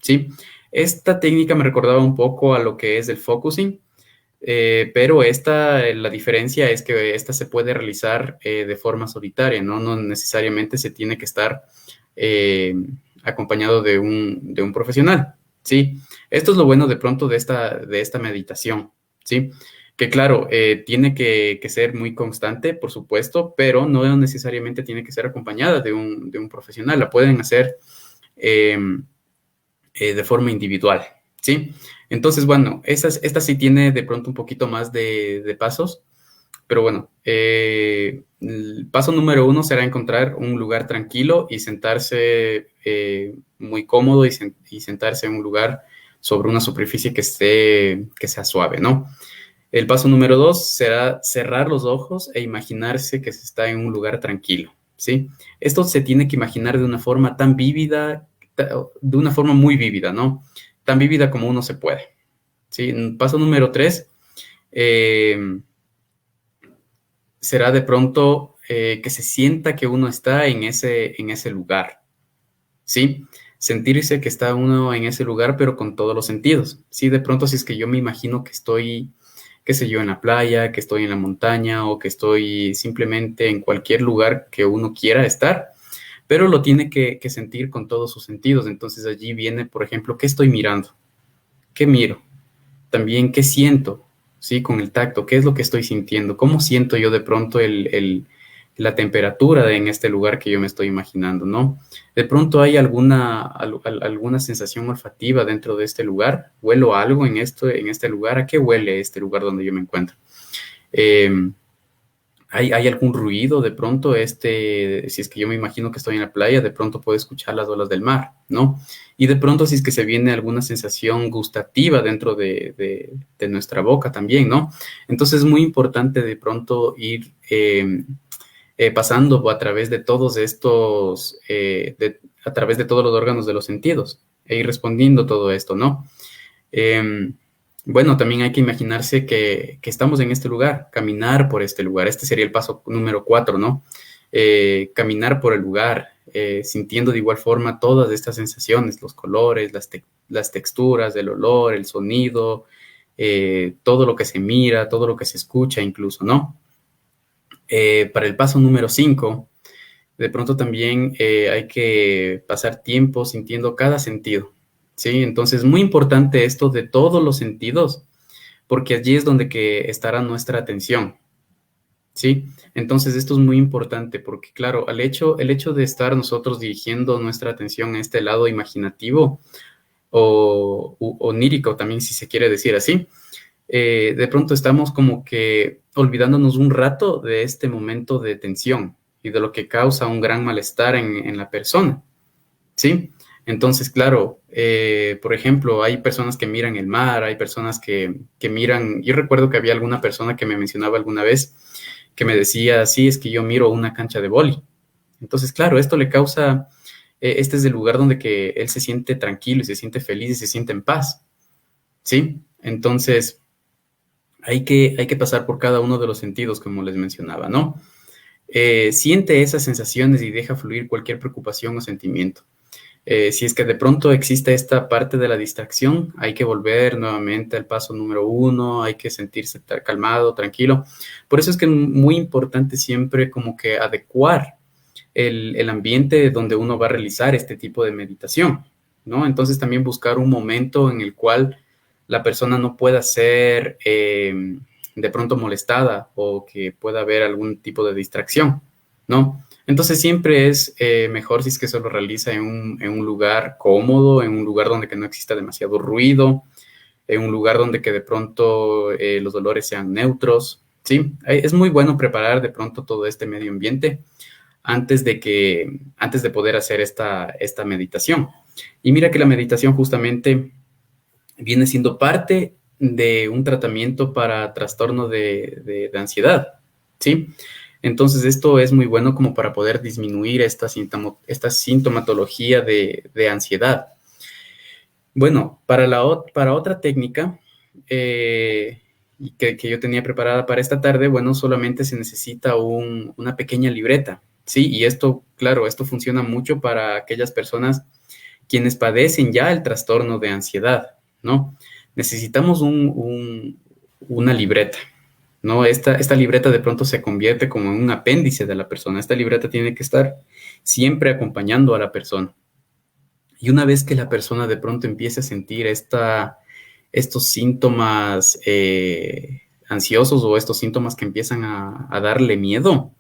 C: ¿sí? Esta técnica me recordaba un poco a lo que es el focusing, pero la diferencia es que esta se puede realizar de forma solitaria, ¿no? No necesariamente se tiene que estar eh, acompañado de un profesional, ¿sí? Esto es lo bueno de pronto de esta meditación, ¿sí? Que claro, tiene que ser muy constante, por supuesto, pero no necesariamente tiene que ser acompañada de un profesional. La pueden hacer eh, de forma individual, ¿sí? Entonces, bueno, esta sí tiene de pronto un poquito más de pasos, pero bueno, el paso número uno será encontrar un lugar tranquilo y sentarse muy cómodo y sentarse en un lugar sobre una superficie que sea suave, ¿no? El paso número dos será cerrar los ojos e imaginarse que se está en un lugar tranquilo, ¿sí? Esto se tiene que imaginar de una forma tan vívida, de una forma muy vívida, ¿no? Tan vívida como uno se puede, ¿sí? Paso número tres será de pronto que se sienta que uno está en ese lugar, ¿sí? Sentirse que está uno en ese lugar, pero con todos los sentidos, ¿sí? De pronto, si es que yo me imagino que estoy, qué sé yo, en la playa, que estoy en la montaña o que estoy simplemente en cualquier lugar que uno quiera estar, pero lo tiene que sentir con todos sus sentidos. Entonces allí viene, por ejemplo, ¿qué estoy mirando? ¿Qué miro? También qué siento, ¿sí? Con el tacto, qué es lo que estoy sintiendo, cómo siento yo de pronto la temperatura en este lugar que yo me estoy imaginando, ¿no? De pronto hay alguna sensación olfativa dentro de este lugar, huelo algo en este lugar, ¿a qué huele este lugar donde yo me encuentro? Eh, ¿Hay algún ruido de pronto? Si es que yo me imagino que estoy en la playa, de pronto puedo escuchar las olas del mar, ¿no? Y de pronto si es que se viene alguna sensación gustativa dentro de nuestra boca también, ¿no? Entonces es muy importante de pronto ir pasando a través de todos a través de todos los órganos de los sentidos e ir respondiendo todo esto, ¿no? Eh, bueno, también hay que imaginarse que estamos en este lugar, caminar por este lugar. Este sería el paso número 4, ¿no? Caminar por el lugar, sintiendo de igual forma todas estas sensaciones, los colores, las texturas, el olor, el sonido, todo lo que se mira, todo lo que se escucha incluso, ¿no? Para el paso número 5, de pronto también hay que pasar tiempo sintiendo cada sentido, ¿sí? Entonces, muy importante esto de todos los sentidos, porque allí es donde que estará nuestra atención, ¿sí? Entonces, esto es muy importante porque, claro, el hecho de estar nosotros dirigiendo nuestra atención a este lado imaginativo o onírico también, si se quiere decir así, de pronto estamos como que olvidándonos un rato de este momento de tensión y de lo que causa un gran malestar en la persona, ¿sí? Entonces, claro, por ejemplo, hay personas que miran el mar, hay personas que miran, yo recuerdo que había alguna persona que me mencionaba alguna vez que me decía, sí, es que yo miro una cancha de vóley. Entonces, claro, esto le causa, este es el lugar donde que él se siente tranquilo y se siente feliz y se siente en paz, ¿sí? Entonces, hay que pasar por cada uno de los sentidos, como les mencionaba, ¿no? Siente esas sensaciones y deja fluir cualquier preocupación o sentimiento. Si es que de pronto existe esta parte de la distracción, hay que volver nuevamente al paso número 1, hay que sentirse calmado, tranquilo. Por eso es que es muy importante siempre como que adecuar el ambiente donde uno va a realizar este tipo de meditación, ¿no? Entonces también buscar un momento en el cual la persona no pueda ser de pronto molestada o que pueda haber algún tipo de distracción, ¿no? Entonces siempre es mejor si es que se lo realiza en un lugar cómodo, en un lugar donde que no exista demasiado ruido, en un lugar donde que de pronto los dolores sean neutros, ¿sí? Es muy bueno preparar de pronto todo este medio ambiente antes de poder hacer esta meditación. Y mira que la meditación justamente viene siendo parte de un tratamiento para trastorno de ansiedad, ¿sí? Entonces, esto es muy bueno como para poder disminuir esta sintomatología de ansiedad. Bueno, para otra técnica y que yo tenía preparada para esta tarde, bueno, solamente se necesita una pequeña libreta, ¿sí? Y esto, claro, esto funciona mucho para aquellas personas quienes padecen ya el trastorno de ansiedad, ¿no? Necesitamos una libreta, ¿no? Esta libreta de pronto se convierte como en un apéndice de la persona. Esta libreta tiene que estar siempre acompañando a la persona. Y una vez que la persona de pronto empiece a sentir estos síntomas ansiosos o estos síntomas que empiezan a darle miedo,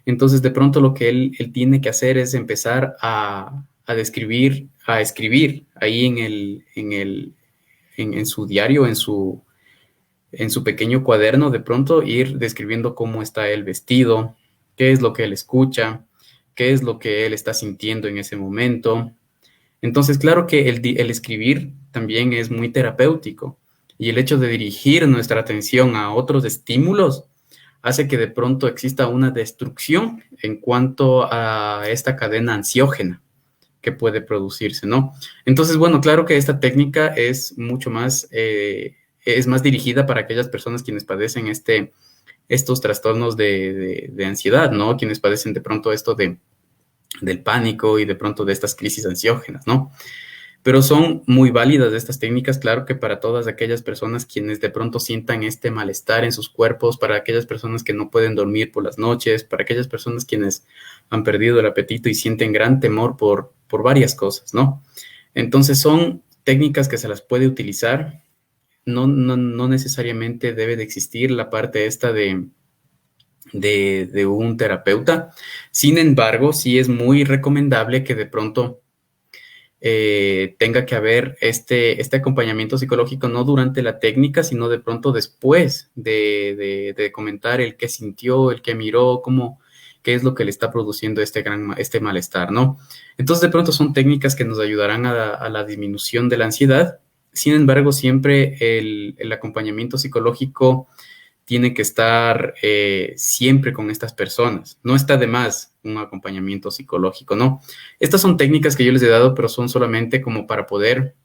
C: entonces de pronto lo que él tiene que hacer es empezar a escribir ahí en su diario, en su pequeño cuaderno, de pronto ir describiendo cómo está él vestido, qué es lo que él escucha, qué es lo que él está sintiendo en ese momento. Entonces, claro que el escribir también es muy terapéutico y el hecho de dirigir nuestra atención a otros estímulos hace que de pronto exista una destrucción en cuanto a esta cadena ansiógena que puede producirse, ¿no? Entonces, bueno, claro que esta técnica es más dirigida para aquellas personas quienes padecen estos trastornos de ansiedad, ¿no? Quienes padecen de pronto del pánico y de pronto de estas crisis ansiógenas, ¿no? Pero son muy válidas estas técnicas, claro que para todas aquellas personas quienes de pronto sientan este malestar en sus cuerpos, para aquellas personas que no pueden dormir por las noches, para aquellas personas quienes han perdido el apetito y sienten gran temor por varias cosas, ¿no? Entonces son técnicas que se las puede utilizar, no necesariamente debe de existir la parte esta de un terapeuta. Sin embargo, sí es muy recomendable que de pronto tenga que haber este acompañamiento psicológico no durante la técnica, sino de pronto después de comentar el que sintió, el que miró, qué es lo que le está produciendo este malestar, ¿no? Entonces, de pronto son técnicas que nos ayudarán a la disminución de la ansiedad. Sin embargo, siempre el acompañamiento psicológico tiene que estar siempre con estas personas. No está de más un acompañamiento psicológico, ¿no? Estas son técnicas que yo les he dado, pero son solamente como para poder,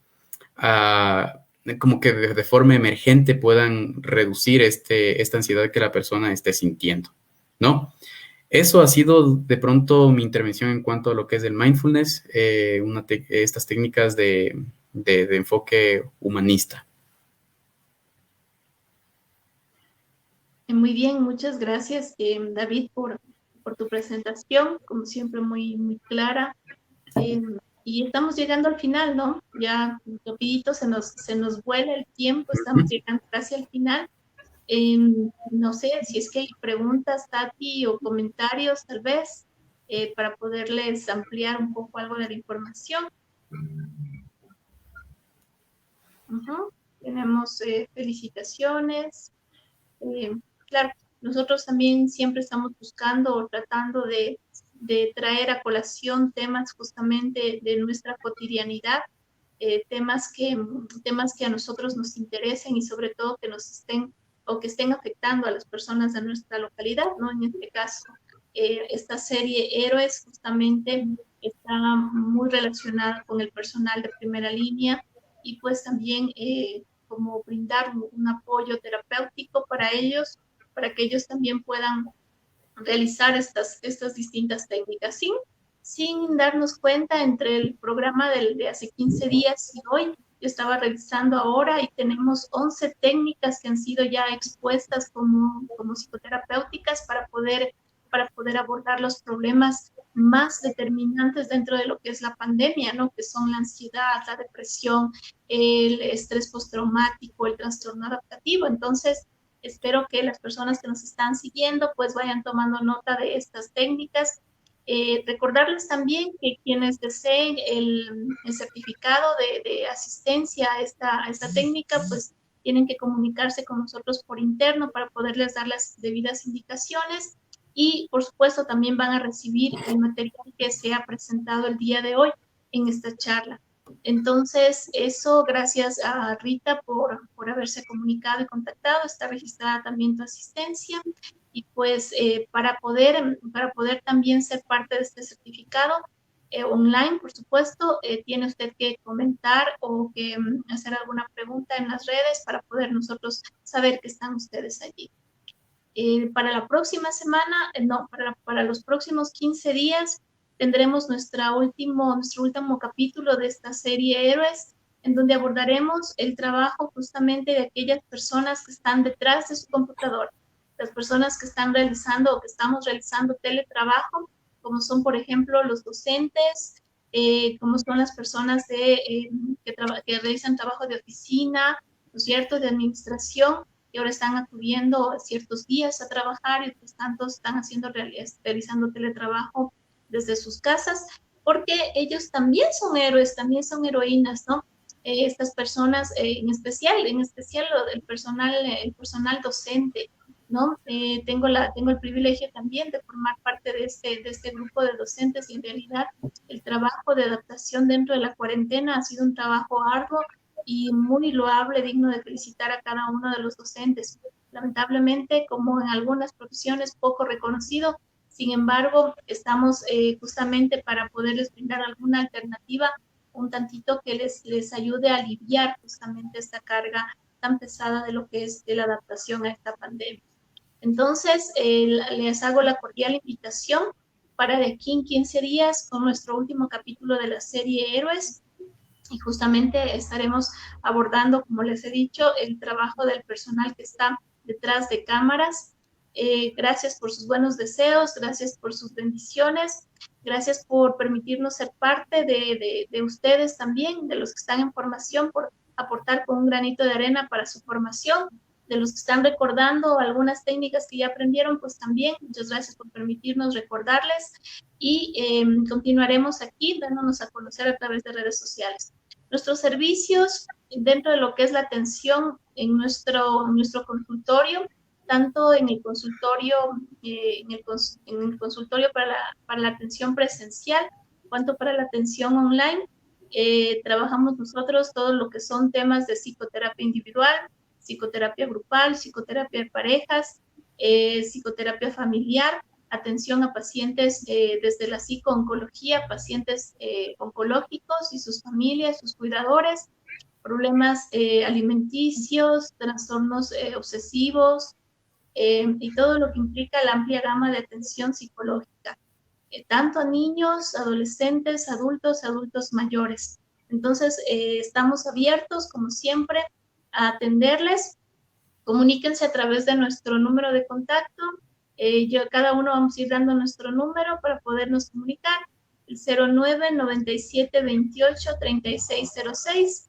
C: como que de forma emergente puedan reducir esta ansiedad que la persona esté sintiendo, ¿no? Eso ha sido de pronto mi intervención en cuanto a lo que es el mindfulness, estas técnicas de enfoque humanista.
B: Muy bien, muchas gracias, David, por tu presentación, como siempre muy clara. Y estamos llegando al final, ¿no? Ya rapidito se nos vuela el tiempo, estamos llegando casi al final. No sé si es que hay preguntas, Tati, o comentarios, tal vez, para poderles ampliar un poco algo de la información. Tenemos felicitaciones. Claro, nosotros también siempre estamos buscando o tratando de traer a colación temas justamente de nuestra cotidianidad, temas que a nosotros nos interesen y sobre todo que nos estén o que estén afectando a las personas de nuestra localidad, ¿no? En este caso, esta serie Héroes justamente está muy relacionada con el personal de primera línea y pues también como brindar un apoyo terapéutico para ellos, para que ellos también puedan realizar estas distintas técnicas sin darnos cuenta entre el programa de hace 15 días y hoy. Yo estaba revisando ahora y tenemos 11 técnicas que han sido ya expuestas como psicoterapéuticas para poder abordar los problemas más determinantes dentro de lo que es la pandemia, ¿no? Que son la ansiedad, la depresión, el estrés postraumático, el trastorno adaptativo. Entonces, espero que las personas que nos están siguiendo pues vayan tomando nota de estas técnicas. Recordarles también que quienes deseen el certificado de asistencia a esta técnica, pues tienen que comunicarse con nosotros por interno para poderles dar las debidas indicaciones. Y por supuesto también van a recibir el material que se ha presentado el día de hoy en esta charla. Entonces, eso, gracias a Rita por haberse comunicado y contactado. Está registrada también tu asistencia. Y pues para poder también ser parte de este certificado online, por supuesto, tiene usted que comentar o que hacer alguna pregunta en las redes para poder nosotros saber que están ustedes allí. Para la próxima semana, no, para los próximos 15 días, tendremos nuestro último capítulo de esta serie Héroes, en donde abordaremos el trabajo justamente de aquellas personas que están detrás de su computadora, las personas que están realizando o que estamos realizando teletrabajo, como son, por ejemplo, los docentes, como son las personas que realizan trabajo de oficina, ¿no es cierto?, de administración, y ahora están acudiendo ciertos días a trabajar y otros tantos están realizando teletrabajo desde sus casas, porque ellos también son héroes, también son heroínas, ¿no? Estas personas, en especial el personal docente, ¿no? Tengo el privilegio también de formar parte de este grupo de docentes y en realidad el trabajo de adaptación dentro de la cuarentena ha sido un trabajo arduo y muy loable, digno de felicitar a cada uno de los docentes. Lamentablemente, como en algunas profesiones, poco reconocido, sin embargo, estamos justamente para poderles brindar alguna alternativa, un tantito que les ayude a aliviar justamente esta carga tan pesada de lo que es de la adaptación a esta pandemia. Entonces, les hago la cordial invitación para de aquí en 15 días con nuestro último capítulo de la serie Héroes, y justamente estaremos abordando, como les he dicho, el trabajo del personal que está detrás de cámaras. Gracias por sus buenos deseos, gracias por sus bendiciones, gracias por permitirnos ser parte de ustedes también, de los que están en formación, por aportar con un granito de arena para su formación, de los que están recordando algunas técnicas que ya aprendieron, pues también muchas gracias por permitirnos recordarles, y continuaremos aquí dándonos a conocer a través de redes sociales. Nuestros servicios dentro de lo que es la atención en nuestro consultorio, tanto en el consultorio, para la atención presencial, cuanto para la atención online. Trabajamos nosotros todo lo que son temas de psicoterapia individual, psicoterapia grupal, psicoterapia de parejas, psicoterapia familiar, atención a pacientes desde la psico-oncología, pacientes oncológicos y sus familias, sus cuidadores, problemas alimenticios, trastornos obsesivos, y todo lo que implica la amplia gama de atención psicológica, tanto a niños, adolescentes, adultos mayores. Entonces, estamos abiertos, como siempre, a atenderles. Comuníquense a través de nuestro número de contacto. Cada uno vamos a ir dando nuestro número para podernos comunicar, el 09-97-28-3606,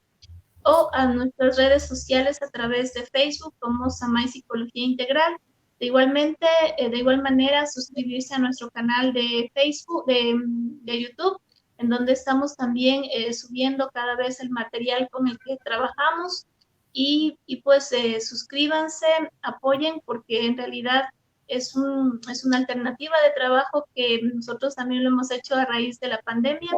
B: o a nuestras redes sociales a través de Facebook como Samay Psicología Integral. De igual manera, suscribirse a nuestro canal de Facebook, de YouTube, en donde estamos también subiendo cada vez el material con el que trabajamos, y pues suscríbanse, apoyen, porque en realidad es una alternativa de trabajo que nosotros también lo hemos hecho a raíz de la pandemia,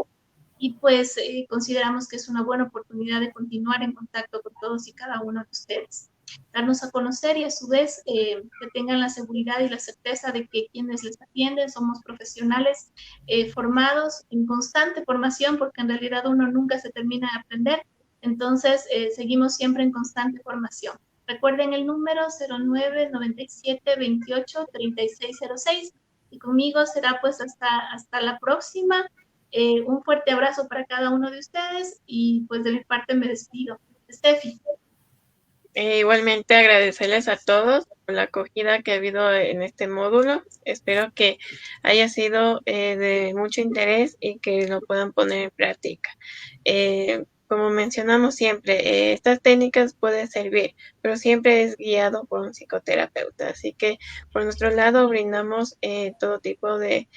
B: y pues consideramos que es una buena oportunidad de continuar en contacto con todos y cada uno de ustedes. Darnos a conocer y a su vez que tengan la seguridad y la certeza de que quienes les atienden somos profesionales formados en constante formación, porque en realidad uno nunca se termina de aprender. Entonces, seguimos siempre en constante formación. Recuerden el número 09-97-28-3606, y conmigo será pues hasta la próxima. Un fuerte abrazo para cada uno de ustedes, y pues de mi parte me despido. Steffi.
A: Igualmente agradecerles a todos por la acogida que ha habido en este módulo. Espero que haya sido de mucho interés y que lo puedan poner en práctica. Como mencionamos siempre, estas técnicas pueden servir, pero siempre es guiado por un psicoterapeuta. Así que por nuestro lado brindamos todo tipo de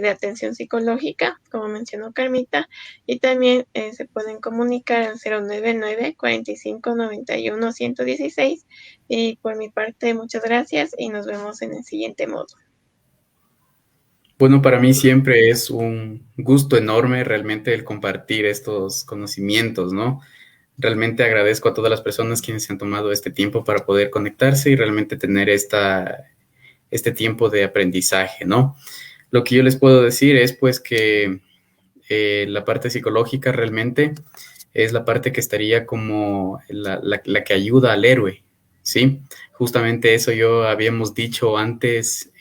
A: atención psicológica, como mencionó Carmita, y también se pueden comunicar al 099-4591-116. Y por mi parte, muchas gracias y nos vemos en el siguiente módulo.
C: Bueno, para mí siempre es un gusto enorme realmente el compartir estos conocimientos, ¿no? Realmente agradezco a todas las personas quienes se han tomado este tiempo para poder conectarse y realmente tener esta este tiempo de aprendizaje, ¿no? Lo que yo les puedo decir es pues que la parte psicológica realmente es la parte que estaría como la que ayuda al héroe, ¿sí? Justamente eso yo habíamos dicho antes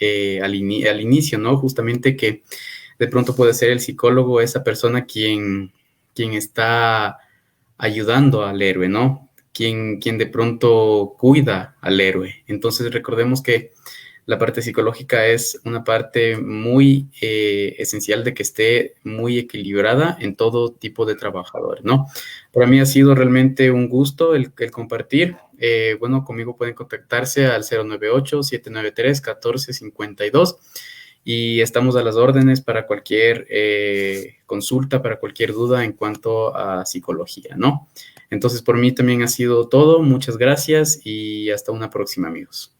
C: al inicio, ¿no? Justamente que de pronto puede ser el psicólogo esa persona quien está ayudando al héroe, ¿no? Quien de pronto cuida al héroe. Entonces recordemos que la parte psicológica es una parte muy esencial de que esté muy equilibrada en todo tipo de trabajadores, ¿no? Para mí ha sido realmente un gusto el compartir. Bueno, conmigo pueden contactarse al 098-793-1452 y estamos a las órdenes para cualquier consulta, para cualquier duda en cuanto a psicología, ¿no? Entonces, por mí también ha sido todo. Muchas gracias y hasta una próxima, amigos.